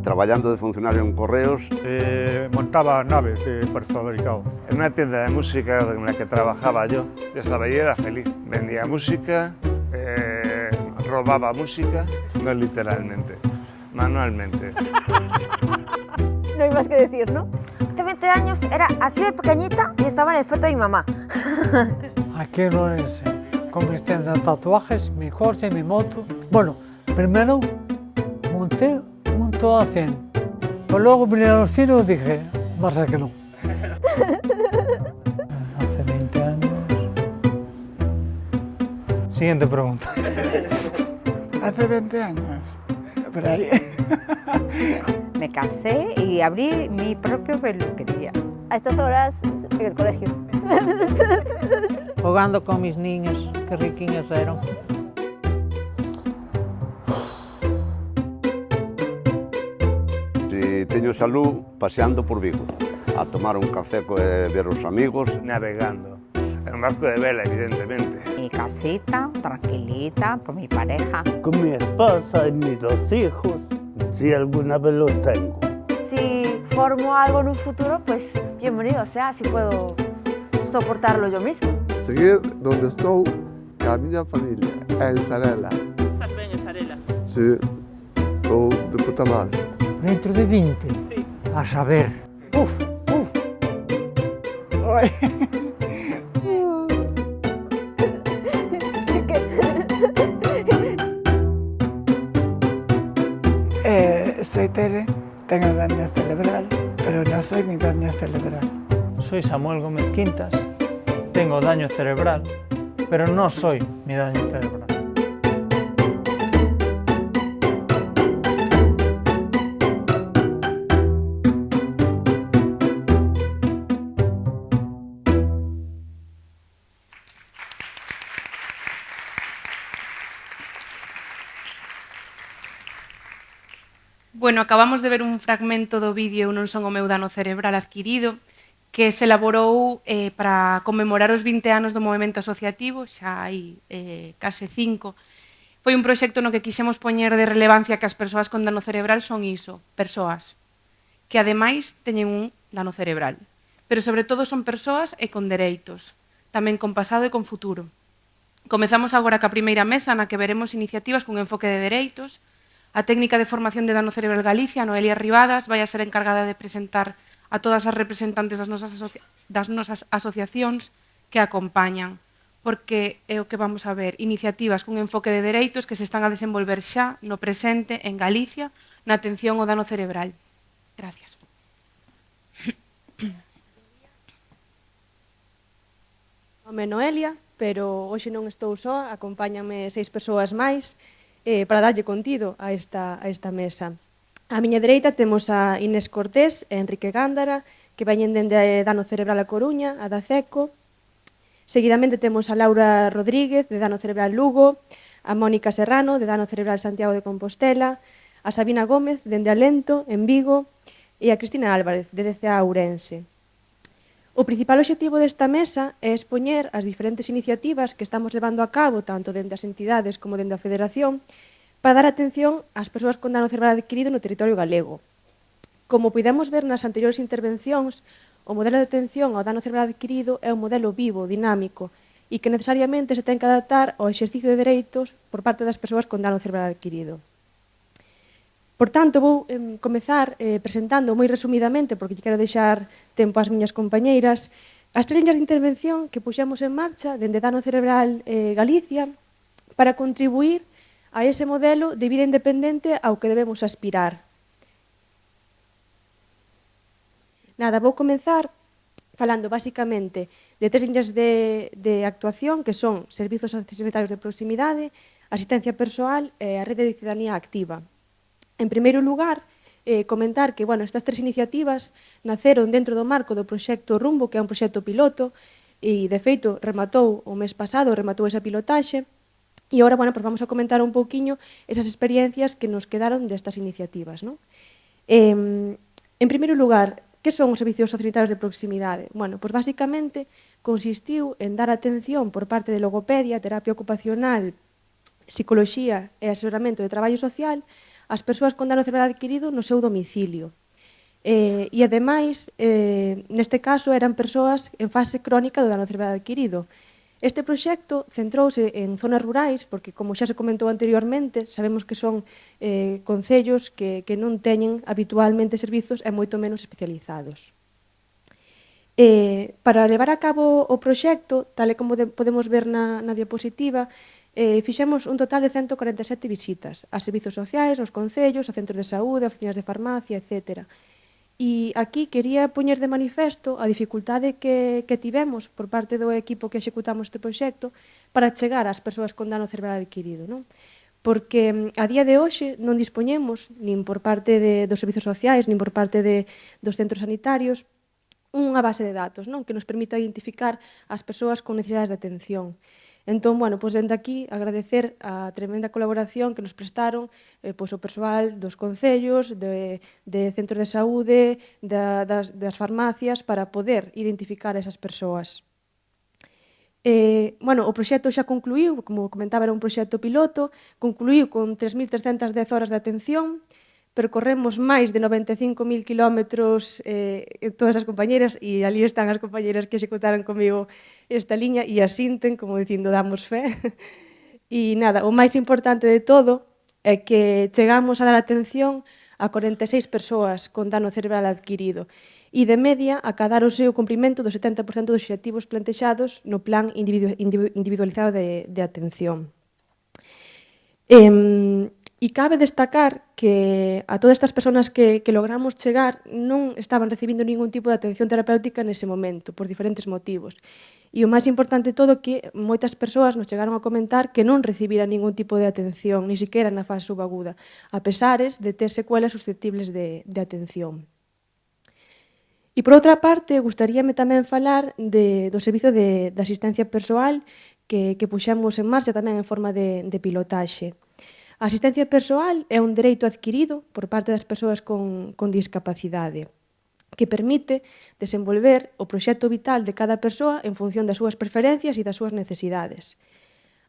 traballando de funcionario en Correos. Montaba naves de prefabricados. En una tienda de música en la que trabajaba yo estaba y era feliz. Vendía música, robaba música, no literalmente, manualmente. No hay más que decir, ¿no? Hace 20 años era así de pequeñita y estaba en el foto de mi mamá. Aquí en Orense, con mis tiendas de tatuajes, mi coche, mi moto. Bueno, primero monté un todo a 100. Pero luego vinieron los chinos y dije, va a ser que no. Hace 20 años... Siguiente pregunta. Hace 20 años, por ahí. Me casé y abrí mi propia peluquería. A estas horas en el colegio. Jugando con mis niños, que riquiños eran. Si teño salud, paseando por Vigo, a tomar un café e ver os amigos. Navegando, en un barco de vela, evidentemente. Mi casita, tranquilita, con mi pareja. Con mi esposa y mis 2 hijos, si alguna vez los tengo. Si formo algo en un futuro, pues bienvenido sea, si puedo soportarlo yo mismo. Seguir donde estou, ca miña familia, en Sarela. Estás ben en Sarela? Sí, estou de puta madre. Dentro de 20? Sí. A saber. Uf. Oi. Soy Tere, tengo daño cerebral, pero no soy mi daño cerebral. Soy Samuel Gómez Quintas, tengo daño cerebral, pero no soy mi daño cerebral. Bueno, acabamos de ver un fragmento do vídeo Non son o meu dano cerebral adquirido que se elaborou para conmemorar os 20 anos do movemento asociativo, xa hai case 5. Foi un proxecto no que quixemos poñer de relevancia que as persoas con dano cerebral son iso, persoas, que ademais teñen un dano cerebral, pero sobre todo son persoas e con dereitos, tamén con pasado e con futuro. Comezamos agora ca primeira mesa na que veremos iniciativas cun enfoque de dereitos. A técnica de formación de dano cerebral Galicia, Noelia Ribadas, vai a ser encargada de presentar a todas as representantes das nosas asociacións que acompañan, porque é o que vamos a ver, iniciativas cun enfoque de dereitos que se están a desenvolver xa no presente en Galicia na atención ao dano cerebral. Gracias. Nome Noelia, pero hoxe non estou só, acompáñame 6 persoas máis para darlle contido a esta mesa. A miña dereita temos a Inés Cortés e Enrique Gándara, que veñen dende Dano Cerebral a Coruña, a Daceco. Seguidamente temos a Laura Rodríguez, de Dano Cerebral Lugo, a Mónica Serrano, de Dano Cerebral Santiago de Compostela, a Sabina Gómez, dende Alento, en Vigo, e a Cristina Álvarez, de DCA Ourense. O principal obxectivo desta mesa é expoñer as diferentes iniciativas que estamos levando a cabo, tanto dende as entidades como dende a Federación, para dar atención ás persoas con dano cerebral adquirido no territorio galego. Como podemos ver nas anteriores intervencións, o modelo de atención ao dano cerebral adquirido é un modelo vivo, dinámico, e que necesariamente se ten que adaptar ao exercicio de dereitos por parte das persoas con dano cerebral adquirido. Por tanto, vou comezar presentando moi resumidamente, porque quero deixar tempo ás miñas compañeiras, as 3 liñas de intervención que puxemos en marcha dende Dano Cerebral Galicia para contribuir a ese modelo de vida independente ao que debemos aspirar. Nada, vou comenzar falando basicamente de 3 liñas de actuación que son servizos sociosanitarios de proximidade, asistencia persoal e a rede de cidadanía activa. En primeiro lugar, comentar que estas 3 iniciativas naceron dentro do marco do proxecto Rumbo, que é un proxecto piloto, e, de feito, rematou o mes pasado, rematou esa pilotaxe, e agora, vamos a comentar un pouquiño esas experiencias que nos quedaron destas iniciativas. En primeiro lugar, que son os servicios sociosanitarios de proximidade? Basicamente, consistiu en dar atención por parte de logopedia, terapia ocupacional, psicoloxía e asesoramento de traballo social as persoas con dano cerebral adquirido no seu domicilio. E, ademais, neste caso, eran persoas en fase crónica do dano cerebral adquirido. Este proxecto centrouse en zonas rurais, porque, como xa se comentou anteriormente, sabemos que son concellos que non teñen habitualmente servizos e moito menos especializados. Para levar a cabo o proxecto, tal e como podemos ver na diapositiva, fixemos un total de 147 visitas a servizos sociais, aos concellos, a centros de saúde, a oficinas de farmacia, etc. E aquí quería poñer de manifesto a dificultade que tivemos por parte do equipo que executamos este proxecto para chegar ás persoas con dano cerebral adquirido, non? Porque a día de hoxe non dispoñemos, nin por parte dos servizos sociais, nin por parte dos centros sanitarios, unha base de datos, non? Que nos permita identificar as persoas con necesidades de atención. Entón, bueno, pois dende aquí agradecer a tremenda colaboración que nos prestaron pois o persoal dos concellos, de centros de saúde, das farmacias, para poder identificar esas persoas. Bueno, o proxecto xa concluíu, como comentaba, era un proxecto piloto, concluíu con 3.310 horas de atención, percorremos máis de 95.000 kilómetros todas as compañeras, e ali están as compañeras que executaron comigo esta liña e asinten, como dicindo, damos fe. E nada, o máis importante de todo é que chegamos a dar atención a 46 persoas con dano cerebral adquirido e, de media, acadáronse o cumprimento do 70% dos obxectivos plantexados no plan individualizado de atención. E cabe destacar que a todas estas persoas que logramos chegar non estaban recibindo ningún tipo de atención terapéutica nese momento, por diferentes motivos. E o máis importante de todo que moitas persoas nos chegaron a comentar que non recibiran ningún tipo de atención, ni siquiera na fase subaguda, a pesares de ter secuelas susceptibles de atención. E, por outra parte, gustaríame tamén falar do servizo de asistencia persoal que puxemos en marcha tamén en forma de pilotaxe. A asistencia persoal é un dereito adquirido por parte das persoas con discapacidade que permite desenvolver o proxecto vital de cada persoa en función das súas preferencias e das súas necesidades.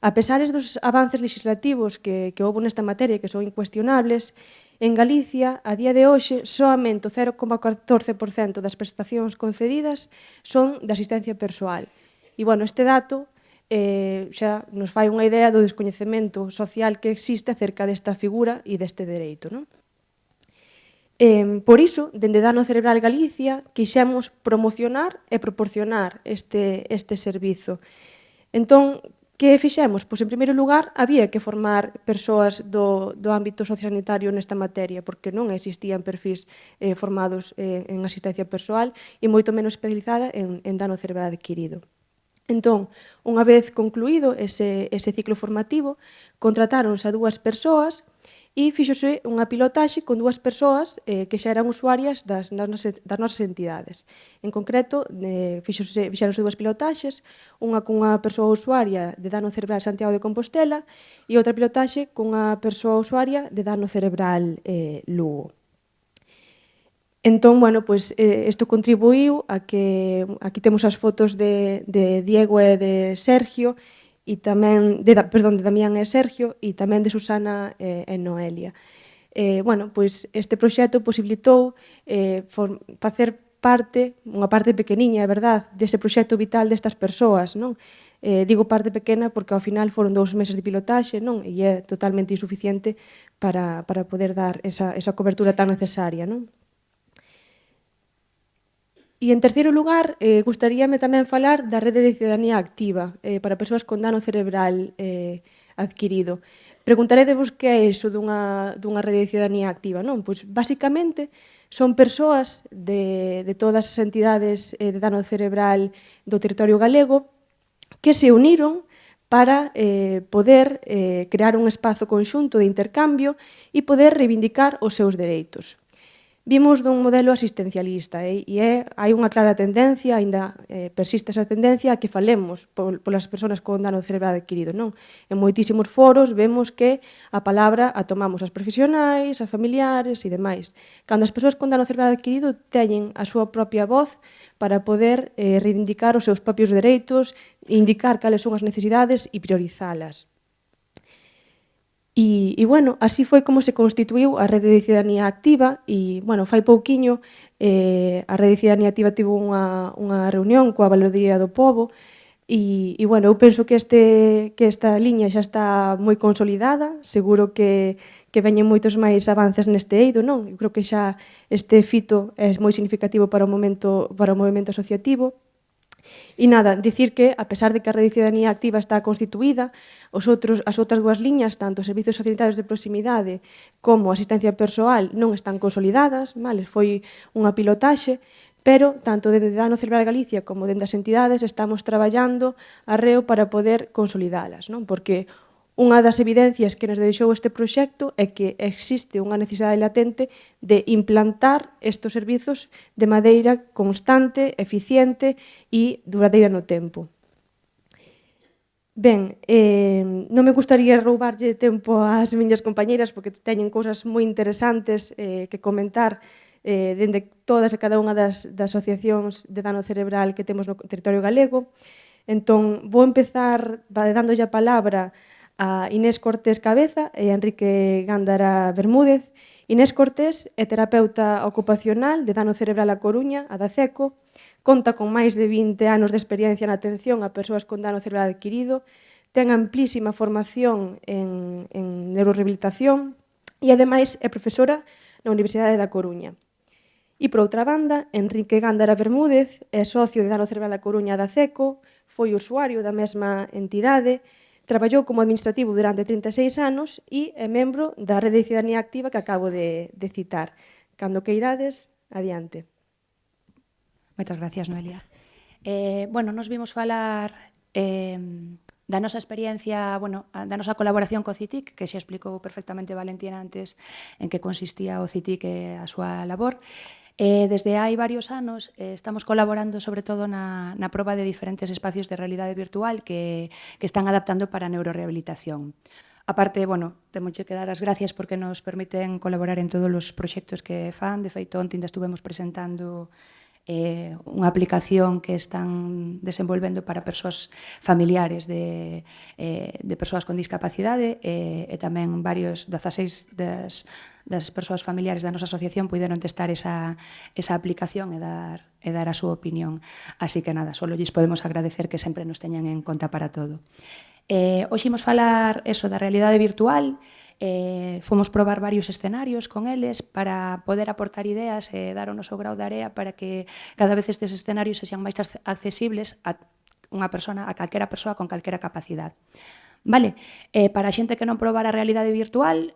A pesares dos avances legislativos que houve nesta materia que son incuestionables, en Galicia, a día de hoxe, soamente o 0,14% das prestacións concedidas son de asistencia persoal. E, bueno, este dato xa nos fai unha idea do descoñecemento social que existe acerca desta figura e deste dereito, non? Por iso, dende Dano Cerebral Galicia, quixemos promocionar e proporcionar este servizo. Entón, que fixemos? Pois, en primeiro lugar, había que formar persoas do ámbito sociosanitario nesta materia, porque non existían perfis formados en asistencia persoal e moito menos especializada en dano cerebral adquirido. Entón, unha vez concluído ese ciclo formativo, contratáronse a 2 persoas e fíxose unha pilotaxe con 2 persoas que xa eran usuarias das nosas entidades. En concreto, fixeronse 2 pilotaxes, unha cunha persoa usuaria de dano cerebral Santiago de Compostela e outra pilotaxe cunha persoa usuaria de dano cerebral Lugo. Entón, bueno, pois isto contribuiu a que aquí temos as fotos de Diego e de Sergio e tamén de Damián e Sergio e tamén de Susana e Noelia. Bueno, pois este proxecto posibilitou facer parte, unha parte pequeniña, é verdad, dese proxecto vital destas persoas, non? Digo parte pequena porque ao final foron 2 meses de pilotaxe, non? E é totalmente insuficiente para poder dar esa cobertura tan necesaria, non? E, en terceiro lugar, gustaríame tamén falar da rede de cidadanía activa para persoas con dano cerebral adquirido. Preguntarédevos que é iso dunha rede de cidadanía activa, non? Pois, basicamente, son persoas de todas as entidades de dano cerebral do territorio galego que se uniron para poder crear un espazo conxunto de intercambio e poder reivindicar os seus dereitos. Vimos dun modelo asistencialista e hai unha clara tendencia, aínda persiste esa tendencia a que falemos polas persoas con dano cerebral adquirido, non? En moitísimos foros vemos que a palabra a tomamos as profesionais, as familiares e demais. Cando as persoas con dano cerebral adquirido teñen a súa propia voz para poder reivindicar os seus propios dereitos, indicar cales son as necesidades e priorizalas. E, bueno, así foi como se constituiu a Rede de Cidadanía Activa e, bueno, fai pouquiño a Rede de Cidadanía Activa tivo unha reunión coa Valoría do Pobo e, bueno, eu penso que esta liña xa está moi consolidada, seguro que veñen moitos máis avances neste eido, non? Eu creo que xa este fito é moi significativo para o movimento asociativo. E nada, dicir que, a pesar de que a Rede de Cidadanía Activa está constituída, as outras dúas liñas, tanto os servizos socialitarios de proximidade como a asistencia persoal, non están consolidadas, vale? Foi unha pilotaxe, pero tanto dende Dano Cerebral Galicia como dende as entidades estamos traballando arreo para poder consolidalas, non? Porque unha das evidencias que nos deixou este proxecto é que existe unha necesidade latente de implantar estes servizos de maneira constante, eficiente e duradeira no tempo. Ben, non me gustaría roubarlle tempo ás miñas compañeiras porque teñen cousas moi interesantes que comentar dende todas e cada unha das asociacións de dano cerebral que temos no territorio galego. Entón, vou empezar dándolle a palabra a Inés Cortés Cabeza e a Enrique Gándara Bermúdez. Inés Cortés é terapeuta ocupacional de dano cerebral a Coruña, a DACECO, conta con máis de 20 anos de experiencia na atención a persoas con dano cerebral adquirido, ten amplísima formación en neurorehabilitación e, ademais, é profesora na Universidade da Coruña. E, por outra banda, Enrique Gándara Bermúdez é socio de dano cerebral a Coruña da CECO, foi usuario da mesma entidade, traballou como administrativo durante 36 anos e é membro da Rede de Cidadanía Activa que acabo de citar. Cando queirades, adiante. Moitas gracias, Noelia. Bueno, nos vimos falar da nosa experiencia, da nosa colaboración co CITIC, que xa explicou perfectamente Valentina antes en que consistía o CITIC e a súa labor. Desde hai varios anos estamos colaborando sobre todo na proba de diferentes espacios de realidade virtual que están adaptando para a neurorehabilitación. A parte, temos que dar as gracias porque nos permiten colaborar en todos os proxectos que fan. De feito, onte ainda estuvemos presentando unha aplicación que están desenvolvendo para persoas familiares de persoas con discapacidade e tamén 16 das persoas familiares da nosa asociación puideron testar esa aplicación e dar a súa opinión. Así que nada, só lles podemos agradecer que sempre nos teñan en conta para todo. Hoxe imos falar da realidade virtual. Fomos probar varios escenarios con eles para poder aportar ideas e dar o noso grau de area para que cada vez estes escenarios sexan máis accesibles a calquera persoa con calquera capacidade. Vale, para a xente que non probara a realidade virtual,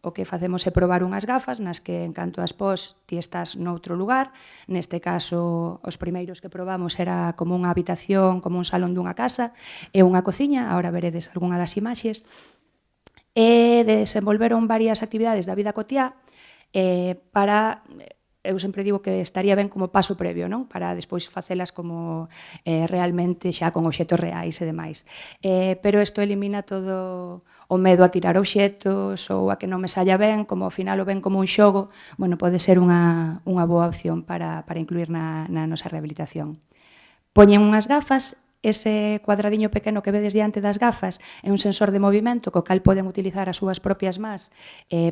o que facemos é probar unhas gafas nas que, en canto as pos, ti estás noutro lugar. Neste caso, os primeiros que probamos era como unha habitación, como un salón dunha casa e unha cociña, agora veredes algunha das imaxes. Desenvolveron varias actividades da vida cotiá para... Eu sempre digo que estaría ben como paso previo, non? Para despois facelas como realmente xa con obxectos reais e demais. Pero isto elimina todo o medo a tirar obxectos ou a que non me saia ben, como ao final o ven como un xogo, pode ser unha boa opción para incluir na nosa rehabilitación. Poñen unhas gafas. Ese cuadradiño pequeno que vedes diante das gafas é un sensor de movimento co cal poden utilizar as súas propias mans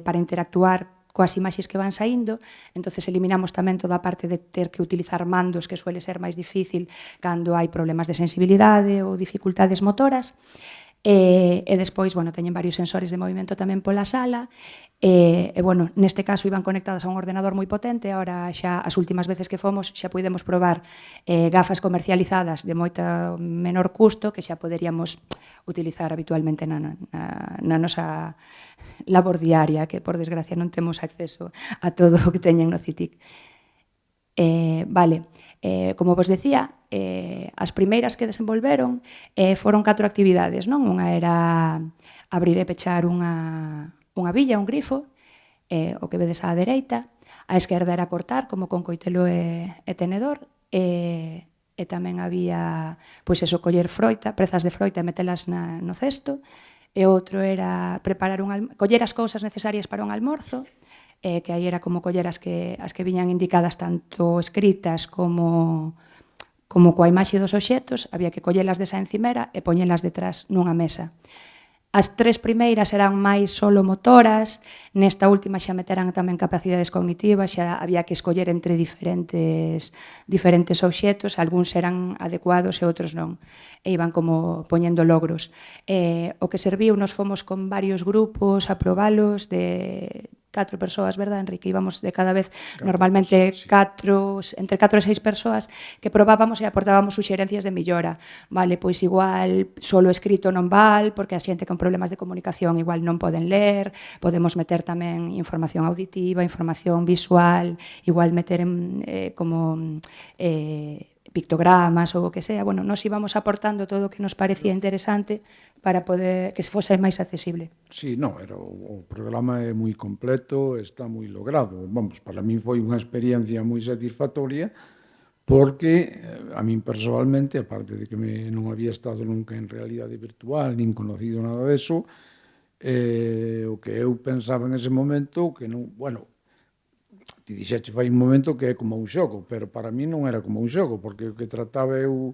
para interactuar coas imaxes que van saindo. Entonces eliminamos tamén toda a parte de ter que utilizar mandos, que suele ser máis difícil cando hai problemas de sensibilidade ou dificultades motoras. E despois, teñen varios sensores de movimento tamén pola sala. Neste caso iban conectadas a un ordenador moi potente. Ahora xa as últimas veces que fomos xa podemos probar gafas comercializadas de moito menor custo que xa poderíamos utilizar habitualmente na nosa labor diaria, que por desgracia non temos acceso a todo o que teñen no CITIC. Como vos decía, as primeiras que desenvolveron foron 4 actividades, non? Unha era abrir e pechar unha billa, un grifo, o que vedes á dereita. A esquerda era cortar, como con coitelo e tenedor, e tamén había, coller froita, prezas de froita e metelas no cesto. E outro era coller as cousas necesarias para un almorzo, que aí era como coller as que viñan indicadas tanto escritas como coa imaxe dos obxectos. Había que collelas desa encimera e poñelas detrás nunha mesa. As 3 primeiras eran máis solo motoras, nesta última xa meterán tamén capacidades cognitivas, xa había que escoller entre diferentes obxetos, algúns eran adecuados e outros non, e iban como poñendo logros. O que serviu, nos fomos con varios grupos a probalos de 4 persoas, verdad, Enrique? Íbamos de cada vez, normalmente entre 4 e 6 persoas que probábamos e aportábamos suxerencias de millora. Vale, pois igual solo escrito non val, porque a xente con problemas de comunicación igual non poden ler, podemos meter tamén información auditiva, información visual, igual meter como pictogramas ou o que sea. Bueno, nos íbamos aportando todo o que nos parecía interesante para poder que se fose máis accesible. Sí, no, o programa é moi completo, está moi logrado. Vamos, para mí foi unha experiencia moi satisfactoria porque a min personalmente, aparte de que non había estado nunca en realidade virtual, nin conocido nada deso, o que eu pensaba en ese momento, que non, bueno, ti dixeche fai un momento que é como un xogo, pero para mí non era como un xogo, porque o que trataba eu,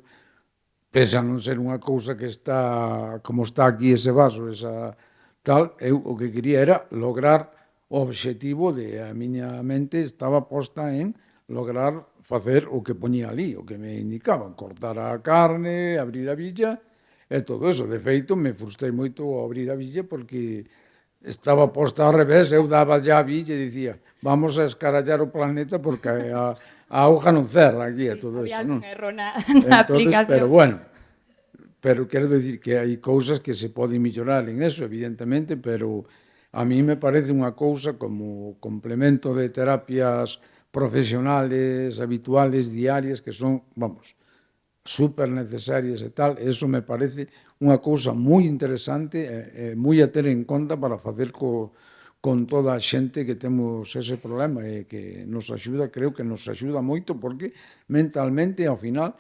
pese a non ser unha cousa que está, como está aquí ese vaso, esa tal, eu o que quería era lograr o obxectivo de a miña mente estaba posta en lograr facer o que poñía ali, o que me indicaban, cortar a carne, abrir a villa, e todo eso. De feito, me frustrei moito ao abrir a villa porque estaba posta ao revés, eu daba ya a villa e dicía, vamos a escarallar o planeta porque a auga non cerra aquí e todo eso, non? Había algún erro na aplicación. Pero bueno, pero quero dicir que hai cousas que se poden mellorar en eso, evidentemente, pero a mí me parece unha cousa como complemento de terapias profesionales, habituales, diarias, que son, vamos, super necesarias e tal, eso me parece unha cousa moi interesante e moi a ter en conta para facer con toda a xente que temos ese problema e que nos axuda, creo que nos axuda moito porque mentalmente, ao final,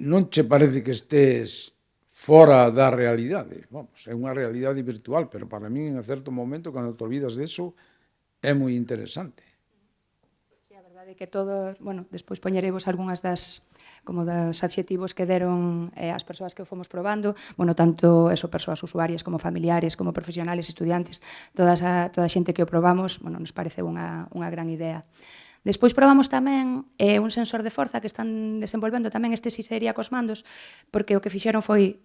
non che parece que estés fora da realidade. Vamos, é unha realidade virtual, pero para mí, en certo momento, cando te olvidas deso, é moi interesante. Sí, a verdade é que todos, bueno, despois poñeremos algunhas dos adxetivos que deron as persoas que o fomos probando, bueno, tanto eso, persoas usuarias como familiares, como profesionales, estudiantes, toda a xente que o probamos, bueno, nos parece unha gran idea. Despois probamos tamén un sensor de forza que están desenvolvendo tamén, este si sería cos mandos, porque o que fixeron foi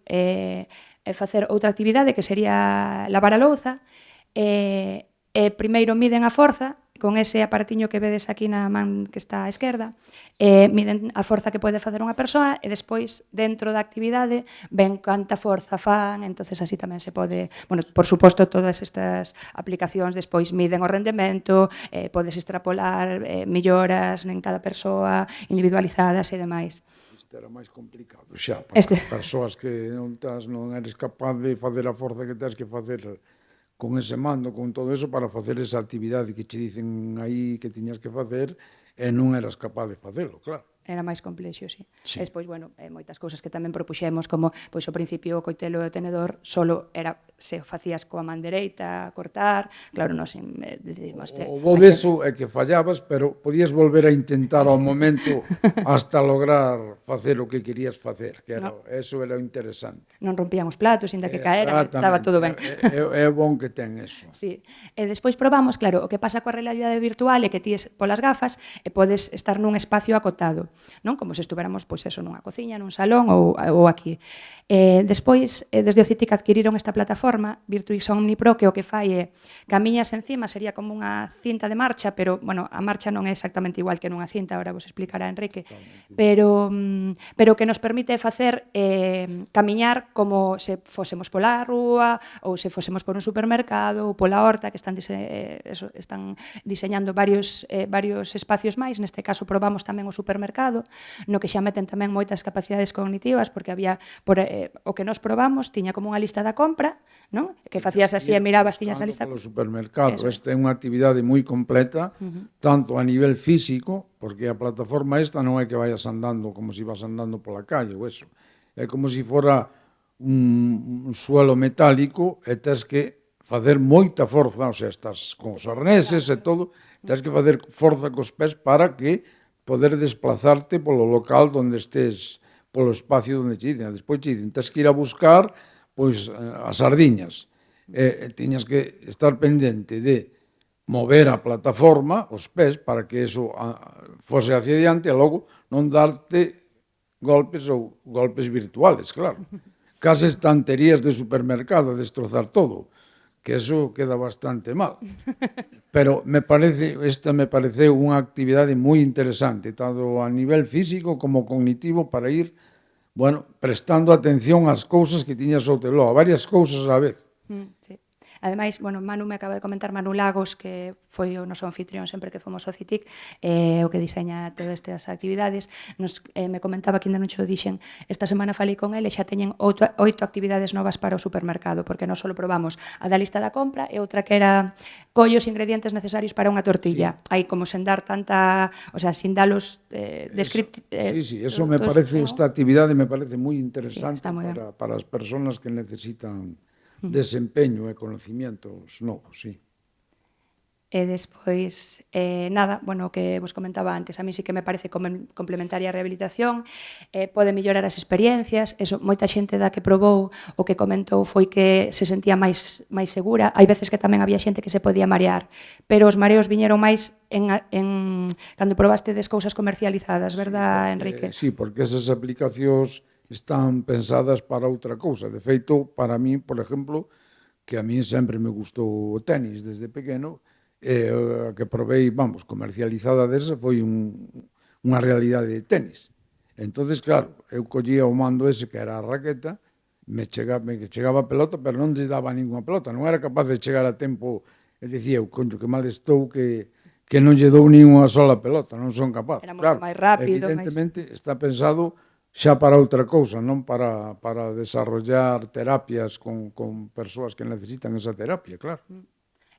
facer outra actividade que sería lavar a louza, primeiro miden a forza, con ese aparatiño que vedes aquí na man que está á esquerda, miden a forza que pode facer unha persoa e despois, dentro da actividade, ven canta forza fan, entonces así tamén se pode... Bueno, por suposto, todas estas aplicacións despois miden o rendemento, podes extrapolar melloras en cada persoa, individualizadas e demais. Isto era máis complicado xa, para persoas que non eres capaz de facer a forza que tens que facer con ese mando, con todo eso, para facer esa actividade que che dicen aí que tiñas que facer e non eras capaz de facelo, claro. Era máis complexo, sí. E despois, bueno, moitas cousas que tamén propuxemos, como, pois, ao principio o coitelo e o tenedor solo era, se facías coa man dereita, cortar, claro, nos decidimos... O bo deso é que fallabas, pero podías volver a intentar ao momento hasta lograr facer o que querías facer, que era, eso era interesante. Non rompíamos platos, inda que caeran, estaba todo ben. É bon que ten eso. Sí. E despois probamos, claro, o que pasa coa realidade virtual é que ti polas gafas e podes estar nun espacio acotado, non? Como se estuveramos, pois eso, nunha cociña, nun salón ou aquí. Despois, desde o CITIC adquiriron esta plataforma, Virtuix Omni Pro, que o que fai é camiñas encima, sería como unha cinta de marcha, pero, bueno, a marcha non é exactamente igual que nunha cinta, agora vos explicará Enrique, pero que nos permite facer camiñar como se fósemos pola rúa ou se fósemos por un supermercado ou pola horta, que están diseñando varios espacios máis. Neste caso probamos tamén o supermercado, no que xa meten tamén moitas capacidades cognitivas, porque había o que nos probamos tiña como unha lista da compra, non? Que facías así e mirabas, tiñas a lista. Polo supermercado, esta é unha actividade moi completa, tanto a nivel físico, porque a plataforma esta non é que vayas andando como se vas andando pola calle ou eso. É como se fora un suelo metálico e tens que facer moita forza, o sea, estás con os arneses e todo, tens que facer forza cos pés para que poder desplazarte polo local onde estés, polo espacio onde che dicen. Despois che dicen, tens que ir a buscar pois as sardiñas. tiñas que estar pendente de mover a plataforma, os pés, para que eso fose hacia diante e logo non darte golpes ou golpes virtuales, claro. Case estanterías de supermercado, destrozar todo, que eso queda bastante mal. Pero esta me pareceu unha actividade moi interesante, tanto a nivel físico como cognitivo, para ir, prestando atención ás cousas que tiñas ao telo, a varias cousas á vez. Sí. Ademais, Manu me acaba de comentar, Manu Lagos, que foi o noso anfitrión sempre que fomos ao CITIC, o que diseña todas estas actividades, me comentaba que ainda non xo dixen, esta semana falei con ele, xa teñen 8 actividades novas para o supermercado, porque non só probamos a da lista da compra e outra que era colle os ingredientes necesarios para unha tortilla. Hai como sen dar tanta, sin dalos eso me parece, esta actividade me parece moi interesante para as persoas que necesitan desempeño e conocimientos novos, sí. E despois, o que vos comentaba antes, a mí sí que me parece complementaria a rehabilitación, pode mellorar as experiencias, moita xente da que probou o que comentou foi que se sentía máis segura, hai veces que tamén había xente que se podía marear, pero os mareos viñeron máis cando probaste des cousas comercializadas, verdad, Enrique? Sí, porque esas aplicacións están pensadas para outra cousa. De feito, para mí, por exemplo, que a mí sempre me gustou o tenis desde pequeno, a que provei, comercializada desa foi unha realidade de tenis. Entonces, claro, eu collía o mando ese que era a raqueta, me chegaba a pelota, pero non lle daba ninguna pelota, non era capaz de chegar a tempo, e dicía, que mal estou que non lle dou ninguna sola pelota, non son capaz. Era moito máis rápido. Evidentemente, está pensado xa para outra cousa, non para desarrollar terapias con persoas que necesitan esa terapia, claro.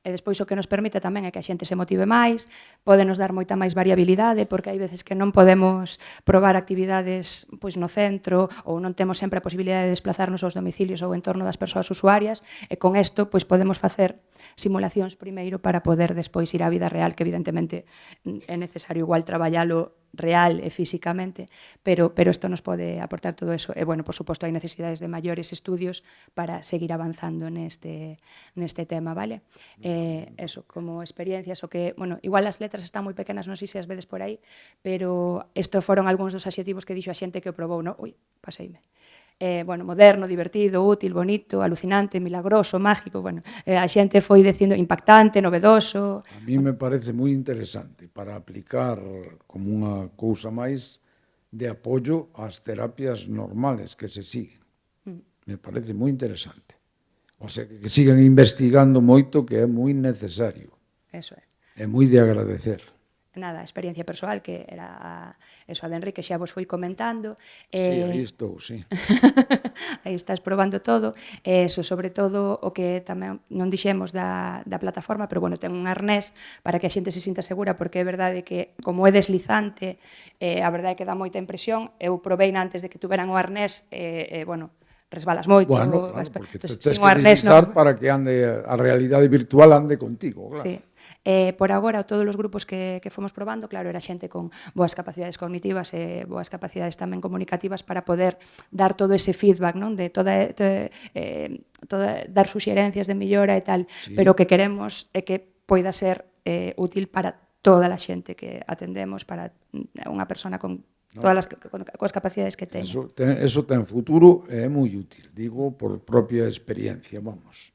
E despois o que nos permite tamén é que a xente se motive máis, podenos dar moita máis variabilidade, porque hai veces que non podemos probar actividades no centro ou non temos sempre a posibilidade de desplazarnos aos domicilios ou en torno das persoas usuarias, e con isto podemos facer simulacións primeiro para poder despois ir á vida real, que evidentemente é necesario igual traballalo real e físicamente, pero isto nos pode aportar todo eso. E, por suposto, hai necesidades de maiores estudios para seguir avanzando neste tema, vale? Eso, como experiencias, o que, igual as letras están moi pequenas, non sei se as vedes por aí, pero isto foron algúns dos adxetivos que dixo a xente que o probou, non? Ui, paseime. Moderno, divertido, útil, bonito, alucinante, milagroso, mágico, a xente foi dicindo impactante, novedoso. A mí me parece moi interesante para aplicar como unha cousa máis de apoio ás terapias normales que se siguen. Me parece moi interesante. O sea, que sigan investigando moito, que é moi necesario. Eso é. É moi de agradecer. Nada, experiencia persoal, que era eso, a de Enrique xa vos foi comentando. Sí, aí estou, sí. Aí estás probando todo. Eso, sobre todo, o que tamén non dixemos da plataforma, pero, ten un arnés para que a xente se sinta segura, porque é verdade que, como é deslizante, a verdade é que dá moita impresión. Eu probei antes de que tuveran o arnés, resbalas moito. Claro, porque tens que deslizar para que a realidade virtual ande contigo, claro. Sí. Por agora, todos os grupos que fomos probando, claro, era xente con boas capacidades cognitivas e boas capacidades tamén comunicativas para poder dar todo ese feedback, non? De dar suxerencias de mellora e tal, sí. Pero o que queremos é que poida ser útil para toda a xente que atendemos, para unha persona con todas as capacidades que teña. Eso ten futuro e é moi útil, digo por propia experiencia, vamos.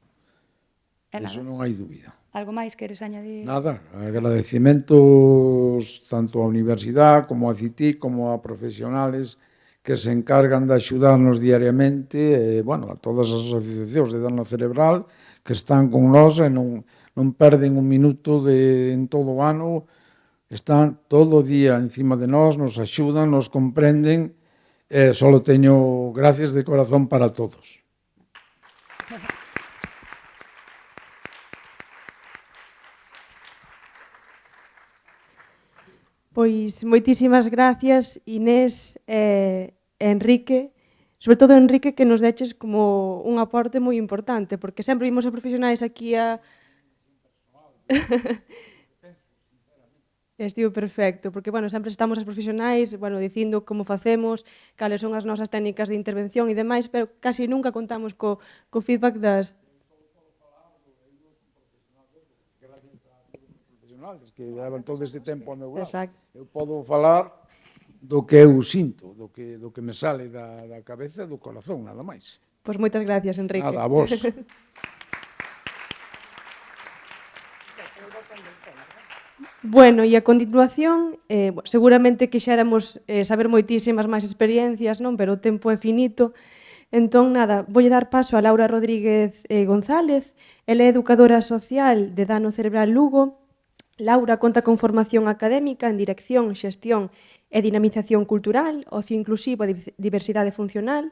Eso non hai dúbida. Algo máis queres añadir? Nada, agradecimentos tanto á universidade como a CITIC como a profesionales que se encargan de axudarnos diariamente, a todas as asociacións de dano cerebral que están con nós e non perden un minuto en todo o ano, están todo o día encima de nós, nos axudan, nos comprenden, só teño gracias de corazón para todos. Pois moitísimas gracias, Inés e Enrique, sobre todo Enrique, que nos deches como un aporte moi importante, porque sempre vimos a profesionais aquí Estivo perfecto, porque, sempre estamos as profesionais, dicindo como facemos, cales son as nosas técnicas de intervención e demais, pero casi nunca contamos co feedback das... profesionales que levan todo este tempo ao meu lado. Exacto. Eu podo falar do que eu sinto, do que me sale da cabeza e do corazón, nada máis. Pois moitas gracias, Enrique. Nada, a vos. Bueno, e a continuación, seguramente quixéramos saber moitísimas máis experiencias, non? Pero o tempo é finito. Entón, nada, voulle dar paso a Laura Rodríguez González. Ela é educadora social de Dano Cerebral Lugo. Laura conta con formación académica en dirección, xestión e dinamización cultural, ocio inclusivo e diversidade funcional,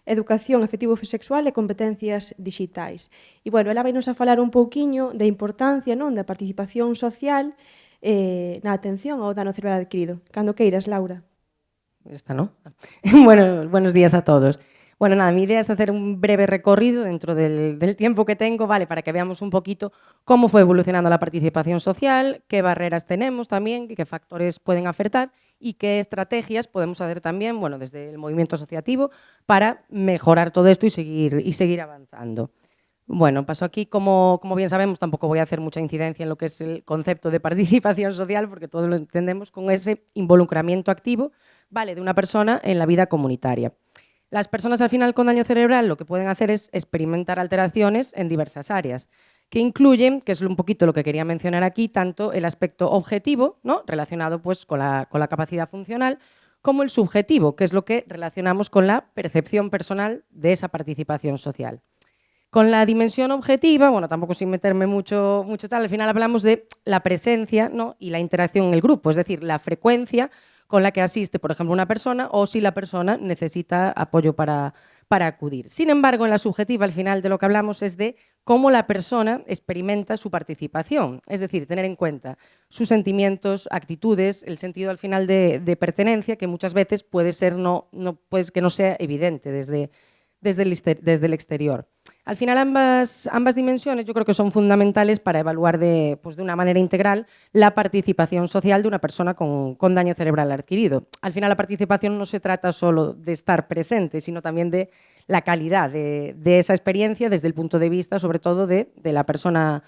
educación afectivo-sexual e competencias digitais. E, bueno, ela vai nos a falar un pouquiño da importancia, non, da participación social na atención ao dano cerebral adquirido. Cando queiras, Laura. Esta, ¿no? Bueno, buenos días a todos. Bueno, nada, mi idea es hacer un breve recorrido dentro del tiempo que tengo, ¿vale? Para que veamos un poquito cómo fue evolucionando la participación social, qué barreras tenemos también, qué factores pueden afectar y qué estrategias podemos hacer también, bueno, desde el movimiento asociativo para mejorar todo esto y seguir avanzando. Bueno, paso aquí, como bien sabemos, tampoco voy a hacer mucha incidencia en lo que es el concepto de participación social, porque todos lo entendemos con ese involucramiento activo, ¿vale?, de una persona en la vida comunitaria. Las personas al final con daño cerebral lo que pueden hacer es experimentar alteraciones en diversas áreas, que incluyen, que es un poquito lo que quería mencionar aquí, tanto el aspecto objetivo, ¿no?, relacionado pues con la capacidad funcional, como el subjetivo, que es lo que relacionamos con la percepción personal de esa participación social. Con la dimensión objetiva, bueno, tampoco sin meterme mucho tal, al final hablamos de la presencia, ¿no?, y la interacción en el grupo, es decir, la frecuencia con la que asiste, por ejemplo, una persona o si la persona necesita apoyo para acudir. Sin embargo, en la subjetiva, al final de lo que hablamos es de cómo la persona experimenta su participación, es decir, tener en cuenta sus sentimientos, actitudes, el sentido al final de pertenencia, que muchas veces puede ser pues que no sea evidente desde el exterior. Al final, ambas dimensiones yo creo que son fundamentales para evaluar de una manera integral la participación social de una persona con daño cerebral adquirido. Al final, la participación no se trata solo de estar presente, sino también de la calidad de esa experiencia desde el punto de vista, sobre todo, de la persona